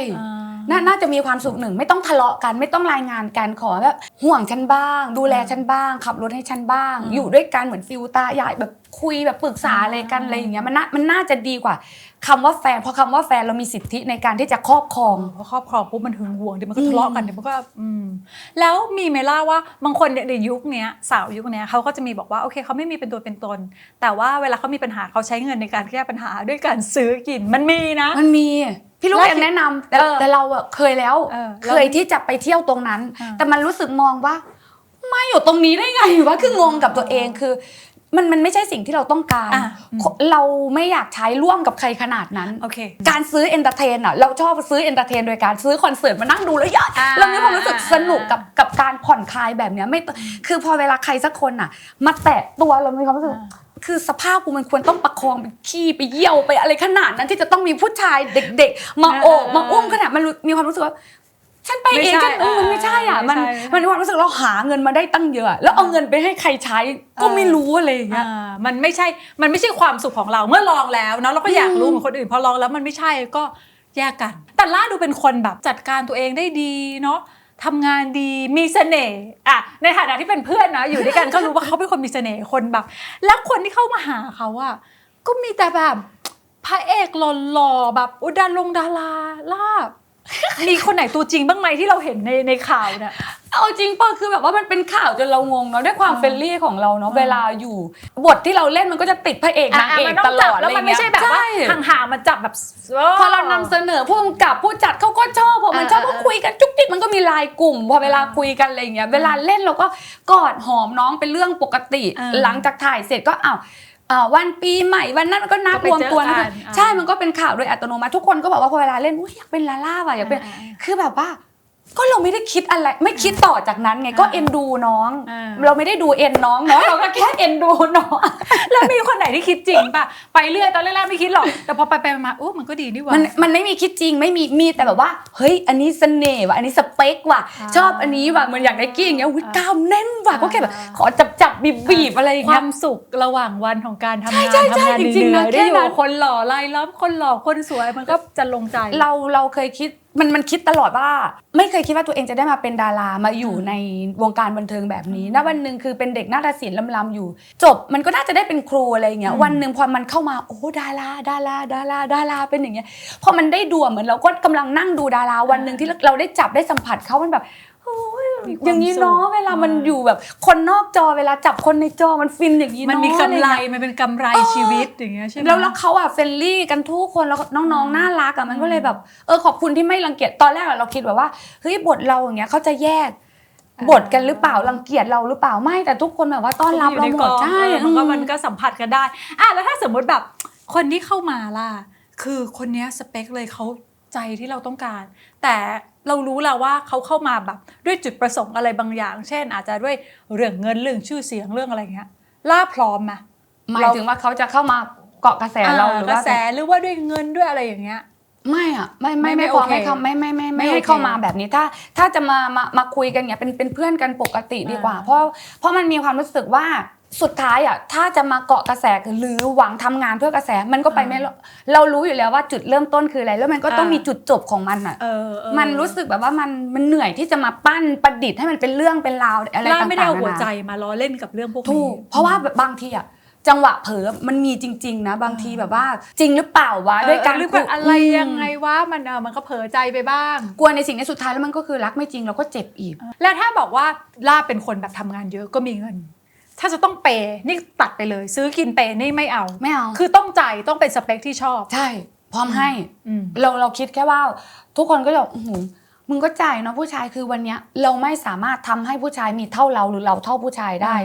Speaker 2: น่าจะมีความสุขหนึ่งไม่ต้องทะเลาะกันไม่ต้องรายงานกันขอแบบห่วงฉันบ้างดูแลฉันบ้างขับรถให้ฉันบ้างอยู่ด้วยกันเหมือนฟิลตายายแบบคุยแบบปรึกษาอะไรกันอะไรอย่างเงี้ยมันน่าจะดีกว่าคำว่าแฟนเพราะคำว่าแฟนเรามีสิทธิในการที่จะครอบครอง
Speaker 1: พอครอบครองปุ๊บมันหึงหวงเดี๋ยวมันก็ทะเลาะกันเดี๋ยวมันก็แล้วมีไหมล่ะว่าบางคนในยุคนี้สาวยุคนี้เขาก็จะมีบอกว่าโอเคเขาไม่มีเป็นตัวเป็นตนแต่ว่าเวลาเขามีปัญหาเขาใช้เงินในการแก้ปัญหาด้วยการซื้อกินมันมีนะ
Speaker 2: มันมีพี่ลูกยังแนะนำแต่เราเคยแล้วเคยที่จะไปเที่ยวตรงนั้นแต่มันรู้สึกมองว่าไม่อยู่ตรงนี้ได้ไงวะคืองงกับตัวเองคือมันไม่ใช่สิ่งที่เราต้องการเราไม่อยากใช้ร่วมกับใครขนาดนั้นการซื้อเอนเตอร์เทนเราชอบซื้อเอนเตอร์เทนโดยการซื้อคอนเสิร์ตมานั่งดูแล้วเรามีความรู้สึกสนุกกับการผ่อนคลายแบบนี้ไม่คือพอเวลาใครสักคนมาแตะตัวเรามีความรู้สึกคือสภาพกูมันควรต้องประคองไปขี้ไปเยี่ยวไปอะไรขนาดนั้นที่จะต้องมีผู้ชายเด็กๆมาโอบมาอุ้มขนาดมันมีความรู้สึกว่าฉันไปเองกันมันไม่ใช่มันความรู้สึกเราหาเงินมาได้ตั้งเยอะแล้วเอาเงินไปให้ใครใช้ก็ไม่รู้อะไรอย่างเงี้ย
Speaker 1: มันไม่ใช่ความสุขของเราเมื่อลองแล้วเนาะเราก็อยากรู้เหมือนคนอื่นพอลองแล้วมันไม่ใช่ก็แยกกันแต่ล่าดูเป็นคนแบบจัดการตัวเองได้ดีเนาะทำงานดีมีเสน่ห์ในฐานะที่เป็นเพื่อนนะอยู่ด้วยกันก็รู้ว่าเขาเป็นคนมีเสน่ห์คนแบบแล้วคนที่เข้ามาหาเขาก็มีแต่แบบพระเอกหล่อๆแบบดาราลาบ มีคนไหนตัวจริงบ้างไหมที่เราเห็นในข่าวเนี่ย
Speaker 2: เอาจริงป่ะคือแบบว่ามันเป็นข่าวจนเรางงเนาะด้วยความเฟรนลี่ของเราเนาะเวลาอยู่บทที่เราเล่นมันก็จะติดพระเอกนางเอกตลอด
Speaker 1: แล้วมันไม่ใช่แบบว่าห่างๆมันจับแบบ
Speaker 2: พอเรานำเสนอผู้กำกับผู้จัดเขาก็ชอบพอมันชอบก็คุยกันจุกจิกมันก็มีไลน์กลุ่มพอเวลาคุยกันอะไรอย่างเงี้ยเวลาเล่นเราก็กอดหอมน้องเป็นเรื่องปกติหลังจากถ่ายเสร็จก็วันปีใหม่วันนั้นมันก็นัดรวมตัวนะใช่มันก็เป็นข่าวโดยอัตโนมัติทุกคนก็บอกว่าพอเวลาเล่นอยากเป็นลาล่าว่ะอยากเป็นคือแบบว่าก็เราไม่ได้คิดอะไรไม่คิดต่อจากนั้นไงก็เอ็นดูน้องเราไม่ได้ดูเอ็นน้องเนาะเราก็แค่เอ็นดูน้อง
Speaker 1: แล้วมีคนไหนที่คิดจริงป่ะไปเรื่อยตอนแรกๆไม่คิดหรอกแต่พอไปมามันก็ดีนี่หว่า
Speaker 2: มันไม่มีคิดจริงไม่มีแต่แบบว่าเฮ้ยอันนี้เสน่ห์ว่ะอันนี้สเปคว่ะชอบอันนี้ว่ะเหมือนอย่างไนกี้อย่างเงี้ยกล้ามแน่นว่ะก็แค่แบบขอจับบีบอะไรอย่าง
Speaker 1: ค
Speaker 2: เงี้
Speaker 1: วาย มสุขระหว่างวันของการทำงาน
Speaker 2: จริงๆนะ
Speaker 1: ได้อยู่คนหล่อไล่ล้อมคนหล่อคนสวยมันก็จะลงใจ
Speaker 2: เราเคยคิดมันคิดตลอดว่าไม่เคยคิดว่าตัวเองจะได้มาเป็นดารามาอยู่ในวงการบันเทิงแบบนี้ณวันหนึ่งคือเป็นเด็กนาฏศิลป์ลำๆอยู่จบมันก็น่าจะได้เป็นครูอะไรอย่างเงี้ยวันหนึ่งพอมันเข้ามาโอ้ดาราเป็นอย่างเงี้ยพอมันได้ดูเหมือนเราก็กำลังนั่งดูดาราวันหนึ่งที่เราได้จับได้สัมผัสเขามันแบบอย่างนี้เนาะเวลามันอยู่แบบคนนอกจอเวลาจับคนในจอมันฟินอย่างนี้เนาะ
Speaker 1: มันมีกำไรมันเป็นกำไรชีวิตอย่างเงี้ยใช่ไหม
Speaker 2: แล้วเขาเฟรนลี่กันทุกคนแล้วน้องๆน่ารักมันก็เลยแบบขอบคุณที่ไม่รังเกียจตอนแรกเราคิดแบบว่าเฮ้ยบทเราอย่างเงี้ยเขาจะแยกบทกันหรือเปล่ารังเกียจเราหรือเปล่าไม่แต่ทุกคนแบบว่าต้อนรับเราหมดใช่
Speaker 1: มันก็สัมผัสกันได้แล้วถ้าสมมติแบบคนที่เข้ามาล่ะคือคนเนี้ยสเปคเลยเขาใจที่เราต้องการแต่เรารู้แล้วว่าเขาเข้ามาแบบด้วยจุดประสงค์อะไรบางอย่างเช่นอาจจะด้วยเรื่องเงินเรื่องชื่อเสียงเรื่องอะไรเงี้ยล่าพร้อมไหม
Speaker 2: หมายถึงว่าเขาจะเข้ามาเกาะกระแสเราหรือว่าก
Speaker 1: ระแสหรือว่าด้วยเงินด้วยอะไรอย่างเงี้ย
Speaker 2: ไม่พอไม่ให้เข้ามาแบบนี้ถ้าจะมาคุยกันเนี่ยเป็นเพื่อนกันปกติดีกว่าเพราะมันมีความรู้สึกว่าสุดท้ายถ้าจะมาเกาะกระแสหรือหวังทำงานเพื่อกระแสมันก็ไปไม่เรารู้อยู่แล้วว่าจุดเริ่มต้นคืออะไรแล้วมันก็ต้องมีจุดจบของมันมันรู้สึกแบบว่ามันเหนื่อยที่จะมาปั้นประดิษฐ์ให้มันเป็นเรื่องเป็นราวอะไรต่างๆ
Speaker 1: ไม่ได้เอาหัวใจมาล้อเล่นกับเรื่องพวกนี้
Speaker 2: เพราะว่าบางทีจังหวะเผลอมันมีจริงๆนะบางทีแบบว่าจริงหรือเปล่าวะด้วยการ
Speaker 1: หรือแบบอะไรยังไงวะมันก็เผลอใจไปบ้าง
Speaker 2: กลัวในสิ่งในสุดท้ายแล้วมันก็คือรักไม่จริงเราก็เจ็บอีก
Speaker 1: แล้วถ้าบอกว่าล่าเป็นคนแบบทำงานเยอะก็มีเงินถ้าจะต้องเปย์นี่ตัดไปเลยซื้อกินเปย์นี่ไม่เอาคือต้องจ่ายต้องเป็นสเปคที่ชอบ
Speaker 2: ใช่พร้อมให้เราคิดแค่ว่าทุกคนก็จะมึงก็จ่ายเนาะผู้ชายคือวันนี้เราไม่สามารถทำให้ผู้ชายมีเท่าเราหรือเราเท่าผู้ชายได้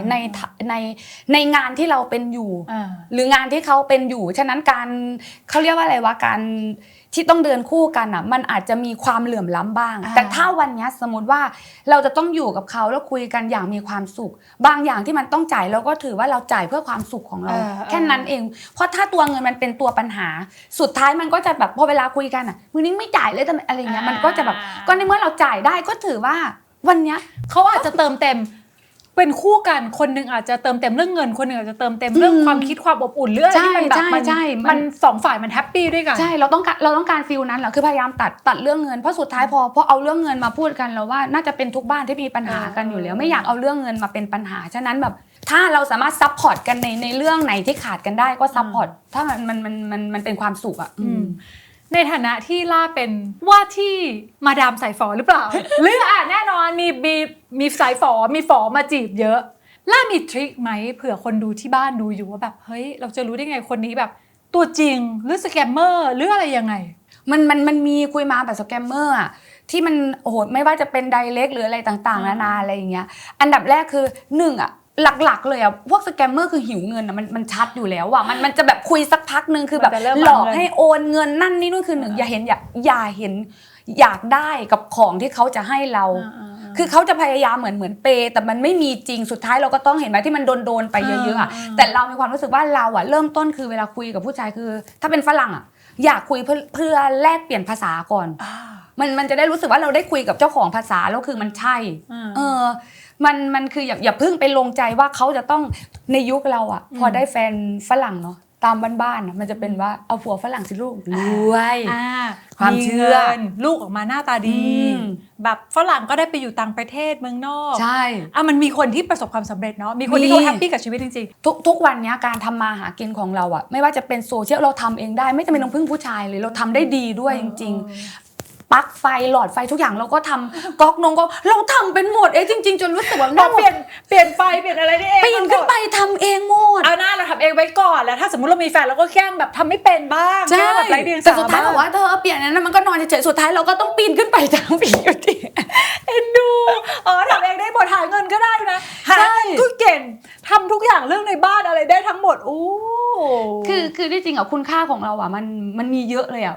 Speaker 2: ในงานที่เราเป็นอยู่หรืองานที่เขาเป็นอยู่ฉะนั้นการเขาเรียกว่าอะไรวะการที่ต้องเดินคู่กันมันอาจจะมีความเหลื่อมล้ำบ้างแต่ถ้าวันนี้สมมติว่าเราจะต้องอยู่กับเขาแล้วคุยกันอย่างมีความสุขบางอย่างที่มันต้องจ่ายเราก็ถือว่าเราจ่ายเพื่อความสุขของเราแค่นั้นเองเพราะถ้าตัวเงินมันเป็นตัวปัญหาสุดท้ายมันก็จะแบบพอเวลาคุยกันมึงนี่ไม่จ่ายเลยอะไรเงี้ยมันก็จะแบบก็ในเมื่อเราจ่ายได้ก็ถือว่าวันนี้
Speaker 1: เขาอาจจะเติมเต็มเป็นคู่กันคนนึงอาจจะเติมเต็มเรื่องเงินคนนึงอาจจะเติมเต็มเรื่องความคิดความอบอุ่นเรื่องที่มันแบบมันสองฝ่ายมันแฮปปี้ด้วยกัน
Speaker 2: ใช่เราต้องการฟีลนั้นแหละคือพยายามตัดเรื่องเงินเพราะสุดท้ายพอเอาเรื่องเงินมาพูดกันเราว่าน่าจะเป็นทุกบ้านที่มีปัญหากันอยู่แล้วไม่อยากเอาเรื่องเงินมาเป็นปัญหาฉะนั้นแบบถ้าเราสามารถซัพพอร์ตกันในเรื่องไหนที่ขาดกันได้ก็ซัพพอร์ตถ้ามันเป็นความสุข
Speaker 1: ในฐานะที่ล่าเป็นว่าที่มาดามสายฝอหรือเปล่า หรือแน่นอนมีสายฝอมีฝอมาจีบเยอะล่ามีทริคไหมเผื่อคนดูที่บ้านดูอยู่ว่าแบบเฮ้ยเราจะรู้ได้ไงคนนี้แบบตัวจริงหรือสแกมเมอร์หรืออะไรยังไง
Speaker 2: มันมีคุยมาแบบสแกมเมอร์ที่มันโอ้โหไม่ว่าจะเป็นไดเรกหรืออะไรต่างๆนานาอะไรอย่างเงี้ยอันดับแรกคือ1หลักๆเลยพวกสแกมเมอร์คือหิวเงินมันชัดอยู่แล้วมันจะแบบคุยสักพักนึงคือแบบหลอกให้โอนเงินนั่นนี่นู่นคือ1อย่าเห็นอยากได้กับของที่เขาจะให้เราคือเขาจะพยายามเหมือนเปย์แต่มันไม่มีจริงสุดท้ายเราก็ต้องเห็นไหมที่มันโดนไปเยอะๆแต่เรามีความรู้สึกว่าเราเริ่มต้นคือเวลาคุยกับผู้ชายคือถ้าเป็นฝรั่งอยากคุยเพื่อแลกเปลี่ยนภาษาก่อนมันจะได้รู้สึกว่าเราได้คุยกับเจ้าของภาษาแล้วคือมันใช่มันคืออย่าเพิ่งไปลงใจว่าเขาจะต้องในยุคเราพอได้แฟนฝรั่งเนาะตามบ้านๆมันจะเป็นว่าเอาผัวฝรั่งสิลูกรวยความเชื่อ
Speaker 1: ลูกออกมาหน้าตาดีแบบฝรั่งก็ได้ไปอยู่ต่างประเทศเมืองนอก
Speaker 2: ใช่
Speaker 1: มันมีคนที่ประสบความสำเร็จเนาะมีคนที่เขาแฮปปี้กับชีวิตจริง
Speaker 2: ๆทุกวันนี้การทำมาหากินของเราไม่ว่าจะเป็นโซเชียลเราทำเองได้ไม่จำเป็นต้องพึ่งผู้ชายเลยเราทำได้ดีด้วยจริงๆ ปลั๊กไฟหลอดไฟทุกอย่างเราก็ทำก๊อกก็เราทำเป็นหมดจริงๆจนรู้สึกว่า
Speaker 1: เปลี่ยนไฟเปลี่ยนอะไรนี่เอง
Speaker 2: ปีนขึ้นไปทำเองหมด
Speaker 1: เอาหน้าเราทำเองไว้ก่อนแล้วถ้าสมมติเรามีแฟนเราก็แกล้งแบบทำไม่เป็นบ้างแกล้งแบบไร้เดียงสา
Speaker 2: แต่สุดท้าย
Speaker 1: บ้
Speaker 2: บอกว่าเธอเปลี่ยนนั้นมันก็นอนเฉยๆสุดท้ายเราก็ต้องปีนขึ้นไปทำปีนอยู่ดี
Speaker 1: เอ็นดูทำเองได้หมดหาเงินก็ได้นะหา
Speaker 2: ใช่
Speaker 1: เงินก็เก่งทำทุกอย่างเรื่องในบ้านอะไรได้ทั้งหมดอู้
Speaker 2: คือที่จริงอ่ะคุณค่าของเราอ่ะมันมีเยอะเลยอ่ะ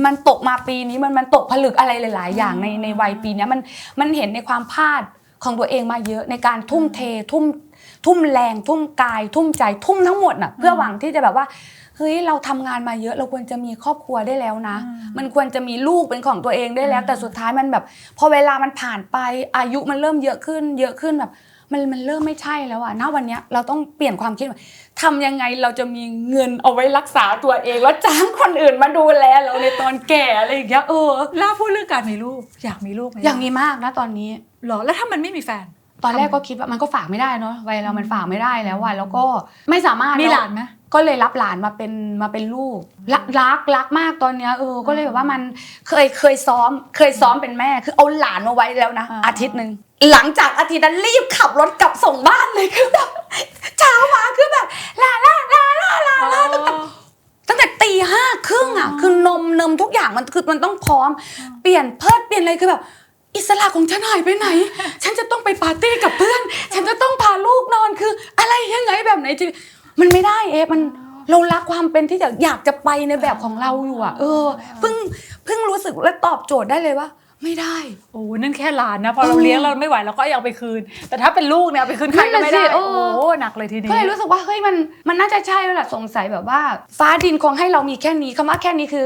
Speaker 2: มันตกมาปีนี้มันตกผลึกอะไรหลายๆอย่างในวัยปีนี้มันเห็นในความพลาดของตัวเองมาเยอะในการทุ่มเททุ่มแรงทุ่มกายทุ่มใจทุ่มทั้งหมดน่ะเพื่อหวังที่จะแบบว่าเฮ้ยเราทำงานมาเยอะเราควรจะมีครอบครัวได้แล้วนะมันควรจะมีลูกเป็นของตัวเองได้แล้วแต่สุดท้ายมันแบบพอเวลามันผ่านไปอายุมันเริ่มเยอะขึ้นแบบมันเริ่มไม่ใช่แล้วอะณวันเนี้ยเราต้องเปลี่ยนความคิดทำยังไงเราจะมีเงินเอาไว้รักษาตัวเองแล้วจ้างคนอื่นมาดูแลเราในตอนแก่อะไรอย่างเงี้ย
Speaker 1: ล่าพูดเรื่องการมีลูกอยากมีลูกไหม
Speaker 2: อยากมีมากนะตอนนี้
Speaker 1: หรอแล้วถ้ามันไม่มีแฟน
Speaker 2: ตอนแรกก็คิดว่ามันก็ฝากไม่ได้เนาะวัยเรามันฝากไม่ได้แล้วอะแล้วก็ไม่สามารถ
Speaker 1: มีหลานไหม
Speaker 2: ก็เลยรับหลานมาเป็นลูกรักมากตอนเนี้ยก็เลยแบบว่ามันเคยซ้อมเป็นแม่คือเอาหลานมาไว้แล้วนะอาทิตย์นึงหลังจากอาทิตย์นั้นรีบขับรถกลับส่งบ้านเลยคือแบบเช้ามาคือแบบลาตั้งแต่ตี 5:30อะคือนมทุกอย่างมันต้องพร้อมเปลี่ยนอะไรคือแบบอิสระของฉันหายไปไหน ฉันจะต้องไปปาร์ตี้กับเพื่อนฉันจะต้องพาลูกนอนคืออะไรยังไงแบบไหนมันไม่ได้มันเรารักความเป็นที่อยากจะไปในแบบของเราอยู่อะเพิ่งรู้สึกและตอบโจทย์ได้เลยว่าไม่ได้
Speaker 1: โอ้นั่นแค่หลานนะพอเราเลี้ยงเราไม่ไหวเราก็เอาไปคืนแต่ถ้าเป็นลูกเนี่ยเอาไปคืนใครก็ไม่ได้โอ้หนักเลยทีนี้
Speaker 2: ก็เลยรู้สึกว่าเฮ้ยมันน่าจะใช่แล้วแหละสงสัยแบบว่าฟ้าดินคงให้เรามีแค่นี้คำว่าแค่นี้คือ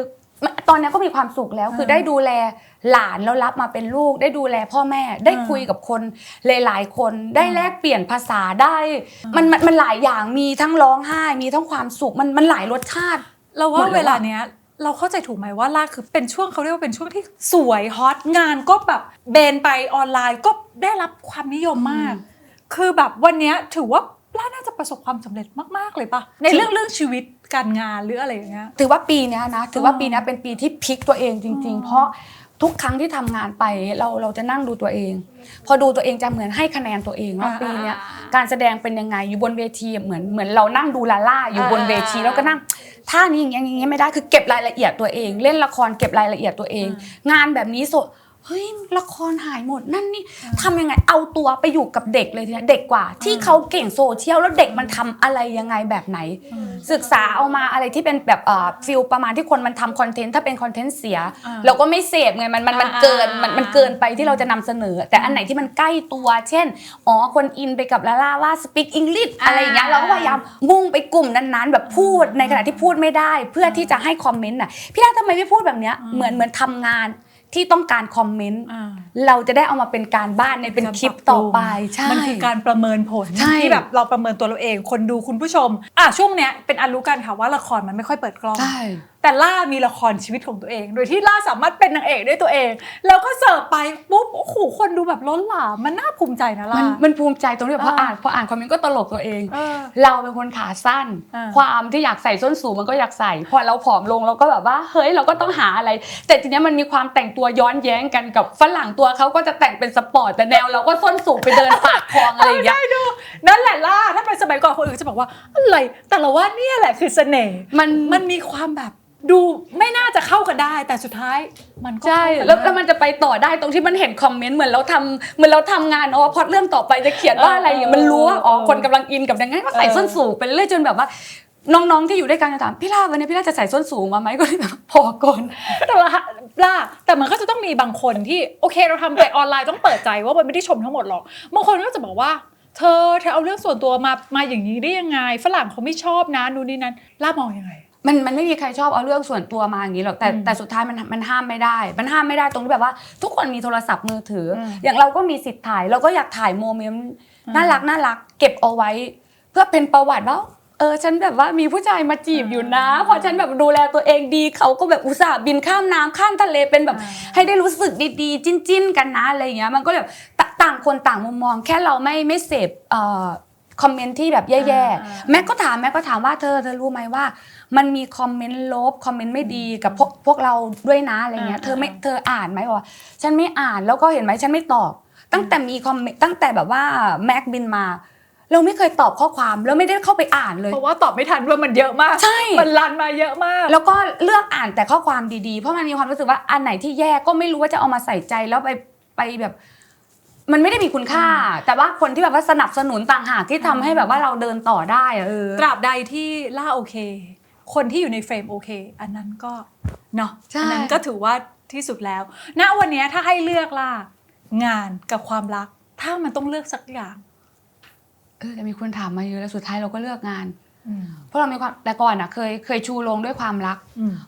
Speaker 2: ตอนนี้ก็มีความสุขแล้วคือได้ดูแลหลานแล้วรับมาเป็นลูกได้ดูแลพ่อแม่ได้คุยกับคนหลายๆคนได้แลกเปลี่ยนภาษาได้มันหลายอย่างมีทั้งร้องไห้มีทั้งความสุขมันหลายรสชาติ
Speaker 1: เราว่าเวลาเนี้ยเราเข้าใจถูกไหมว่าล่าคือเป็นช่วงเขาเรียกว่าเป็นช่วงที่สวยฮอตงานก็แบบเบนไปออนไลน์ก็ได้รับความนิยมมากคือแบบวันเนี้ยถือว่าล่าน่าจะประสบความสำเร็จมากๆเลยปะในเรื่องชีวิตการงานหรืออะไรอย่างเงี้ย
Speaker 2: ถือว่าปีนี้เป็นปีที่พลิกตัวเองจริงๆเพราะทุกครั้งที่ทำงานไปเราจะนั่งดูตัวเองพอดูตัวเองจะเหมือนให้คะแนนตัวเองว่าปีนี้การแสดงเป็นยังไงอยู่บนเวทีเหมือนเรานั่งดูลาล่าอยู่บนเวทีแล้วก็นั่งท่านี้อย่างเงี้ยไม่ได้คือเก็บรายละเอียดตัวเองเล่นละครเก็บรายละเอียดตัวเองงานแบบนี้เฮ้ยละครหายหมดนั่นนี่ทำยังไงเอาตัวไปอยู่กับเด็กเลยทีนี้เด็กกว่าที่เขาเก่งโซเชียลแล้วเด็กมันทำอะไรยังไงแบบไหนศึกษาเอามาอะไรที่เป็นแบบฟิลประมาณที่คนมันทำคอนเทนต์ถ้าเป็นคอนเทนต์เสียเราก็ไม่เสพไงมันเกินไปที่เราจะนำเสนอแต่อันไหนที่มันใกล้ตัวเช่นคนอินไปกับลาล่าว่า speak English อะไรอย่างเงี้ยเราก็พยายามมุ่งไปกลุ่มนั้นๆแบบพูดในขณะที่พูดไม่ได้เพื่อที่จะให้คอมเมนต์น่ะพี่ดาทำไมไม่พูดแบบเนี้ยเหมือนทำงานที่ต้องการคอมเมนต์เราจะได้เอามาเป็นการบ้านในเป็นคลิปต่อไปใช่
Speaker 1: มันคือการประเมินผลที่แบบเราประเมินตัวเราเองคนดูคุณผู้ชมช่วงเนี้ยเป็นอันรู้กันค่ะว่าละครมันไม่ค่อยเปิดกล้องแต่ล่ามีละครชีวิตของตัวเองโดยที่ล่าสามารถเป็นนางเอกได้ตัวเองแล้วก็เสิร์ฟไปปุ๊บโอ้โหคนดูแบบล้นหลามมันน่าภูมิใจนะล่า
Speaker 2: มันภูมิใจตรงที่พออ่านคอมเมนต์ก็ตลกตัวเองเราเป็นคนขาสั้นความที่อยากใส่ส้นสูงมันก็อยากใส่พอเราผอมลงเราก็แบบว่าเฮ้ยเราก็ต้องหาอะไรแต่ทีเนี้ยมันมีความแต่งตัวย้อนแย้งกันกับฝรั่งตัวเขาก็จะแต่งเป็นสปอร์ตแต่แนวเราก็ส้นสูงไปเดินปากคลองอะไรอย่างเงี้ย
Speaker 1: นั่นแหละล่าถ้าเป็นสมัยก่อนคนอื่นจะบอกว่าอะไรแต่เราว่าเนี่ยแหละคือเสน่ห์มันมีความแบบดูไม่น่าจะเข้ากันได้แต่สุดท้ายมันก็
Speaker 2: ใช่แล้วมันจะไปต่อได้ตรงที่มันเห็นคอมเมนต์เหมือนเราทำงานพอเรื่องต่อไปจะเขียนว่าอะไรอย่างมันรู้ว่าคนกำลังอินกับยังไงก็ใส่ส้นสูงไปเรื่อยจนแบบว่าน้องๆที่อยู่ด้วยกันจะถามพี่ล่าวันนี้พี่ล่าจะใส่ส้นสูงมาไหมก็เลยแบบพอก่อน
Speaker 1: แต่ว่าล่าแต่มันก็จะต้องมีบางคนที่โอเคเราทำไปออนไลน์ต้องเปิดใจว่ามันไม่ได้ชมทั้งหมดหรอกบางคนก็จะบอกว่าเธอเอาเรื่องส่วนตัวมาอย่างนี้ได้ยังไงฝรั่งเขาไม่ชอบนะนู่นนี่นั้นล่ามองยังไง
Speaker 2: มันไม่มีใครชอบเอาเรื่องส่วนตัวมาอย่างนี้หรอกแต่สุดท้ายมันห้ามไม่ได้ตรงที่แบบว่าทุกคนมีโทรศัพท์มือถืออย่างเราก็มีสิทธิ์ถ่ายเราก็อยากถ่ายโมเมนต์น่ารักเก็บเอาไว้เพื่อเป็นประวัติว่าฉันแบบว่ามีผู้ชายมาจีบอยู่นะพอฉันแบบดูแลตัวเองดีเขาก็แบบอุตส่าห์บินข้ามน้ำข้ามทะเลเป็นแบบให้ได้รู้สึกดีๆจิ้นกันนะอะไรอย่างเงี้ยมันก็แบบต่างคนต่างมุมมองแค่เราไม่เสพ คอมเมนต์ที่แบบแย่ๆแม็กก็ถามว่าเธอรู้ไหมว่ามันมีคอมเมนต์ลบคอมเมนต์ไม่ดีกับพวกเราด้วยนะอะไรเงี้ยเธออ่านไหมวะฉันไม่อ่านแล้วก็เห็นไหมฉันไม่ตอบตั้งแต่มีคอมเมนต์ตั้งแต่แบบว่าแม็กบินมาเราไม่เคยตอบข้อความแล้วไม่ได้เข้าไปอ่านเลย
Speaker 1: เพราะว่าตอบไม่ทันด้วยมันเยอะมาก
Speaker 2: ใช่
Speaker 1: มันรันมาเยอะมาก
Speaker 2: แล้วก็เลือกอ่านแต่ข้อความดีๆเพราะมันมีความรู้สึกว่าอันไหนที่แย่ก็ไม่รู้ว่าจะเอามาใส่ใจแล้วไปแบบมันไม่ได้มีคุณค่าแต่ว่าคนที่แบบว่าสนับสนุนต่างหากที่ทำให้แบบว่าเราเดินต่อได้
Speaker 1: ตราบใดที่ล่าโอเคคนที่อยู่ในเฟรมโอเคอันนั้นก็เนาะอันนั้นก็ถือว่าที่สุดแล้วณวันนี้ถ้าให้เลือกล่างานกับความรักถ้ามันต้องเลือกสักอย่าง
Speaker 2: แต่มีคนถามมาเยอะแล้วสุดท้ายเราก็เลือกงานเพราะเรามีความแต่ก่อนอ่ะเคยชูโรงด้วยความรัก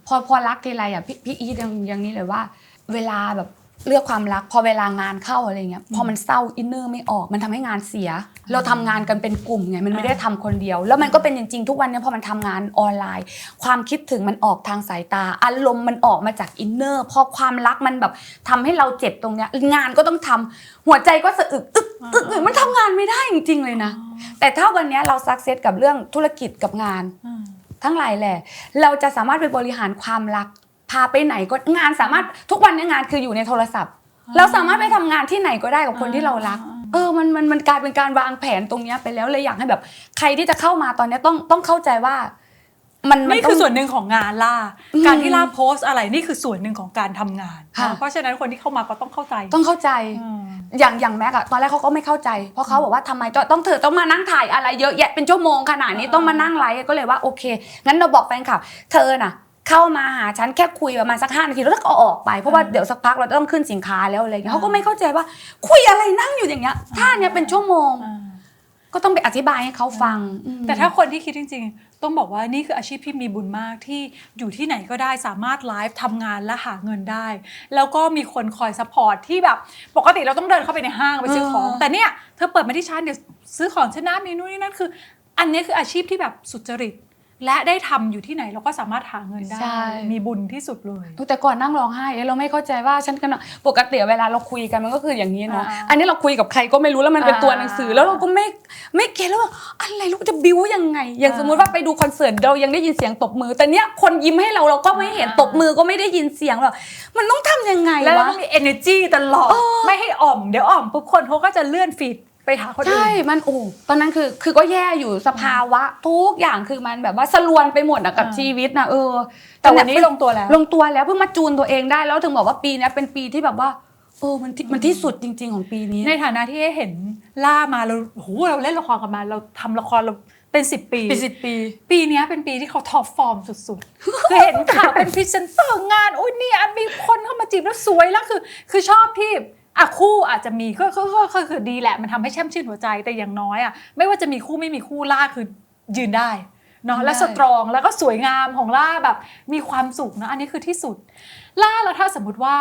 Speaker 2: พอรักทีไรอ่ะพี่อีทยังนี้เลยว่าเวลาแบบเลือกความรักพอเวลางานเข้าอะไรเงี้ยพอมันเศร้าอินเนอร์ไม่ออกมันทำให้งานเสียเราทำงานกันเป็นกลุ่มไงมันไม่ได้ทำคนเดียวแล้วมันก็เป็นจริงๆทุกวันนี้พอมันทำงานออนไลน์ความคิดถึงมันออกทางสายตาอารมณ์มันออกมาจากอินเนอร์พอความรักมันแบบทำให้เราเจ็บตรงเนี้ยงานก็ต้องทำหัวใจก็สะอึกตึกมันทำงานไม่ได้จริงๆเลยนะแต่ถ้าวันนี้เราซักเซสกับเรื่องธุรกิจกับงานทั้งหลายแหละเราจะสามารถไปบริหารความรักพาไปไหนก็งานสามารถทุกวันนี้งานคืออยู่ในโทรศัพท์เราสามารถไปทำงานที่ไหนก็ได้กับคนที่เรารักมันกลายเป็นการวางแผนตรงนี้ไปแล้วเลยอยากให้แบบใครที่จะเข้ามาตอนนี้ต้องเข้าใจว่า
Speaker 1: นี่คือส่วนหนึ่งของงานล่าการที่ล่าโพสอะไรนี่คือส่วนหนึ่งของการทำงานเพราะฉะนั้นคนที่เข้ามาก็ต้องเข้าใจ
Speaker 2: อย่างแม็กอะตอนแรกเขาก็ไม่เข้าใจเพราะเขาบอกว่าทำไมเธอต้องมานั่งถ่ายอะไรเยอะแยะเป็นชั่วโมงขนาดนี้ต้องมานั่งไลฟ์ก็เลยว่าโอเคงั้นเราบอกแฟนคลับเธอน่ะเข้ามาหาฉันแค่คุยประมาณสัก5 นาทีแล้วก็ออกไปเพราะว่าเดี๋ยวสักพักเราต้องขึ้นสินค้าแล้วอะไรเงี้ยเขาก็ไม่เข้าใจว่าคุยอะไรนั่งอยู่อย่างเงี้ยท่าเนี้ยเป็นชั่วโมงก็ต้องไปอธิบายให้เขาฟัง
Speaker 1: แต่ถ้าคนที่คิดจริงๆต้องบอกว่านี่คืออาชีพที่มีบุญมากที่อยู่ที่ไหนก็ได้สามารถไลฟ์ทำงานและหาเงินได้แล้วก็มีคนคอยซัพพอร์ตที่แบบปกติเราต้องเดินเข้าไปในห้างไปซื้อของแต่เนี่ยเธอเปิดมาที่ชั้นเดี๋ยวซื้อของชนะมีนู่นนี่นั่นคืออันนี้คืออาชีพที่แบบสุจริตและได้ทำอยู่ที่ไหนเราก็สามารถหาเงินได้มีบุญที่สุดเลย
Speaker 2: แต่ก่อนนั่งร้องไห้เราไม่เข้าใจว่าฉันกันปกติเวลาเราคุยกันมันก็คืออย่างนี้เนาะอันนี้เราคุยกับใครก็ไม่รู้แล้วมันเป็นตัวหนังสือแล้วเราก็ไม่เก็ตแล้วว่าอะไรลูกจะบิ้วยังไงอย่างสมมุติว่าไปดูคอนเสิร์ตเรายังได้ยินเสียงตบมือแต่เนี้ยคนยิ้มให้เราก็ไม่เห็นตบมือก็ไม่ได้ยินเสียงหรอกมันต้องทำยังไงวะ
Speaker 1: แล้วต้องมี energy ตลอดไม่ให้อ่อมเดี๋ยวอ่อมปุ๊บคนเขาก็จะเลื่อนฟีดไปหาคนอื่น
Speaker 2: ใช่มันตอนนั้นคือก็แย่อยู่สภาวะทุกอย่างคือมันแบบว่าสลวนไปหมดอะกับชีวิตนะ
Speaker 1: แต่วันนี้ลงตัวแล้ว
Speaker 2: เพิ่งมาจูนตัวเองได้แล้วถึงบอกว่าปีนี้เป็นปีที่แบบว่ามันที่สุดจริงๆของปีนี้
Speaker 1: ในฐานะที่เห็นล่ามาเราเล่นละครกันมาเราทำละครเราเป็น10 ปีปีนี้เป็นปีที่เขาท็อปฟอร์มสุดๆคือเห็นข่าวเป็นพรีเซนเตอร์งานนี่มีคนเข้ามาจีบแล้วสวยแล้วคือชอบที่คู่อาจจะมีก็คือดีแหละมันทำให้แช่มชื่นหัวใจแต่อย่างน้อยไม่ว่าจะมีคู่ไม่มีคู่ล่าคือยืนได้เนาะและสตรองแล้วก็สวยงามของล่าแบบมีความสุขนะอันนี้คือที่สุดล่าแล้วถ้าสมมติว่า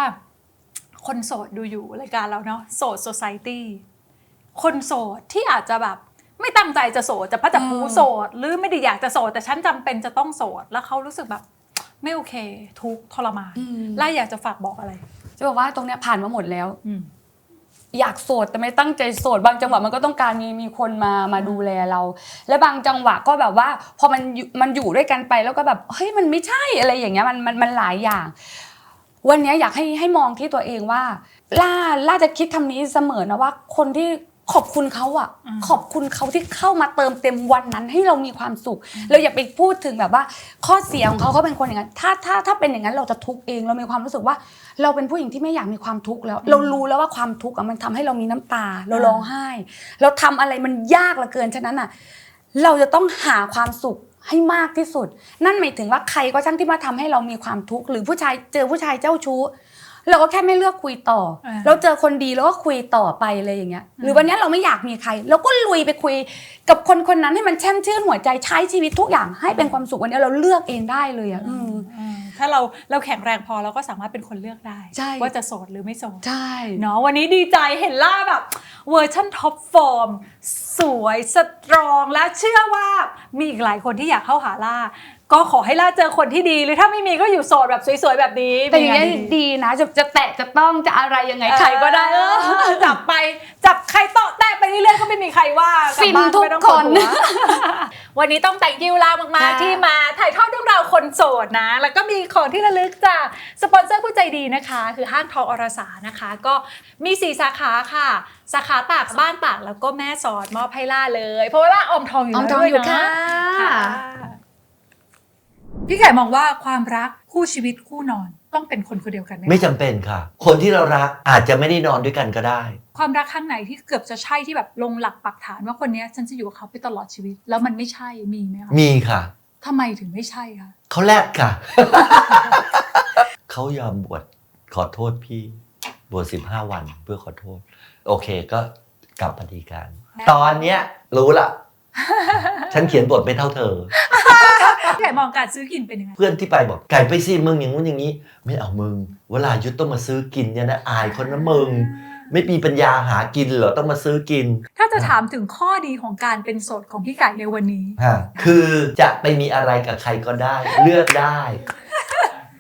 Speaker 1: คนโสดดูอยู่รายการเราเนาะโสด Society คนโสดที่อาจจะแบบไม่ตั้งใจจะโสดจะพัดจับผูโสดหรือไม่ได้อยากจะโสดแต่ฉันจำเป็นจะต้องโสดแล้วเขารู้สึกแบบไม่โอเคทุกข์ทรมานล่าอยากจะฝากบอกอะไร
Speaker 2: จะบอกว่าตรงเนี้ยผ่านมาหมดแล้วอยากโสดแต่ไม่ตั้งใจโสดบางจังหวะมันก็ต้องการมีคนมาดูแลเราและบางจังหวะก็แบบว่าพอมันอยู่ด้วยกันไปแล้วก็แบบเฮ้ยมันไม่ใช่อะไรอย่างเงี้ยมันหลายอย่างวันนี้อยากให้มองที่ตัวเองว่าล่าจะคิดคำนี้เสมอนะว่าคนที่ขอบคุณเขาขอบคุณเขาที่เข้ามาเติมเต็มวันนั้นให้เรามีความสุขเราอย่าไปพูดถึงแบบว่าข้อเสียของเขาเป็นคนอย่างนั้นถ้าเป็นอย่างนั้นเราจะทุกข์เองเรามีความรู้สึกว่าเราเป็นผู้หญิงที่ไม่อยากมีความทุกข์แล้วเรารู้แล้วว่าความทุกข์มันทำให้เรามีน้ำตาเราร้องไห้เราทำอะไรมันยากเหลือเกินฉะนั้นเราจะต้องหาความสุขให้มากที่สุดนั่นหมายถึงว่าใครก็ช่างที่มาทำให้เรามีความทุกข์หรือเจอผู้ชายเจ้าชู้เราก็แค่ไม่เลือกคุยต่อเราเจอคนดีแล้วก็คุยต่อไปเลยอย่างเงี้ยหรือวันนี้เราไม่อยากมีใครเราก็ลุยไปคุยกับคนนั้นให้มันแช่มชื่นหัวใจใช้ชีวิตทุกอย่างให้เป็นความสุขวันนี้เราเลือกเองได้เลย
Speaker 1: ถ้าเราแข็งแรงพอเราก็สามารถเป็นคนเลือกได้ว่าจะโสดหรือไม่โสด
Speaker 2: ใช่
Speaker 1: เนาะวันนี้ดีใจเห็นล่าแบบเวอร์ชั่นท็อปฟอร์มสวยสตรองและเชื่อว่ามีอีกหลายคนที่อยากเข้าหาล่า ก็ขอให้ล่าเจอคนที่ดีหรือถ้าไม่มีก็อยู่โสดแบบสวยๆแบบนี้
Speaker 2: แต่อย่างนี้ย
Speaker 1: มีน
Speaker 2: ดีนะจะแตะจะต้องจะอะไรยังไงใครก็ได้
Speaker 1: จับไปจับใครโตะแตะไปเรื่อยๆก็ไม่มีใครว่ากลับ
Speaker 2: ฟิน
Speaker 1: บ้า
Speaker 2: ทุก
Speaker 1: ไม่ต้อง
Speaker 2: ค
Speaker 1: ปวด
Speaker 2: น
Speaker 1: หัว วันนี้ต้องแต่งกิ้วลามากๆ
Speaker 2: ค่ะ
Speaker 1: ที่มาถ่ายทอดเรื่องราวคนโสดนะ แล้วก็มีของที่ระลึกจากสปอนเซอร์ผู้ใจดีนะคะ คือห้างทองอรสานะคะ ก็มี 4 สาขาค่ะ สาขาตากบ้านตากแล้วก็แม่สอดมอบให้ล่าเลย เพราะว่าล่าออมทองอยู่
Speaker 2: ออม
Speaker 1: แล้ว
Speaker 2: ทอง
Speaker 1: ด้วย
Speaker 2: อยู่
Speaker 1: นะ
Speaker 2: ค่ะ
Speaker 1: ค่ะพี่ไก่มองว่าความรักคู่ชีวิตคู่นอนต้องเป็นคนคนเดียวกันไหม
Speaker 4: ไม่จำเป็นค่ะ คนที่เรารักอาจจะไม่ได้นอนด้วยกันก็ได้
Speaker 1: ความรักข้างไหนที่เกือบจะใช่ที่แบบลงหลักปักฐานว่าคนเนี้ยฉันจะอยู่กับเขาไปตลอดชีวิต แล้วมันไม่ใช่มีไหมคะ
Speaker 4: มีค่ะ
Speaker 1: ทำไมถึงไม่ใช่คะ
Speaker 4: เขาแลกค่ะ เขายอมบวชขอโทษพี่บวช15 วันเพื่อขอโทษ โอเคก็กลับมาดีกัน ตอนเนี้ยรู้ละ ฉันเขียนบทไม่เท่าเธอ
Speaker 1: พี่ไก่มองการซื้อกินเป็นยังไง
Speaker 4: เพื่อนที่ไปบอกไก่ไปสิมึงอย่างงู้นอย่างนี้ ไม่เอามึงเวลายุทธต้องมาซื้อกินเนี่ยนะอายคนนะมึง ไม่มีปัญญาหากินเหรอต้องมาซื้อกิน
Speaker 1: ถ้าจะถามถึงข้อดีของการเป็นโสดของพี่ไก่ในวันนี้
Speaker 4: คือจะไปมีอะไรกับใครก็ได้ เลือกได้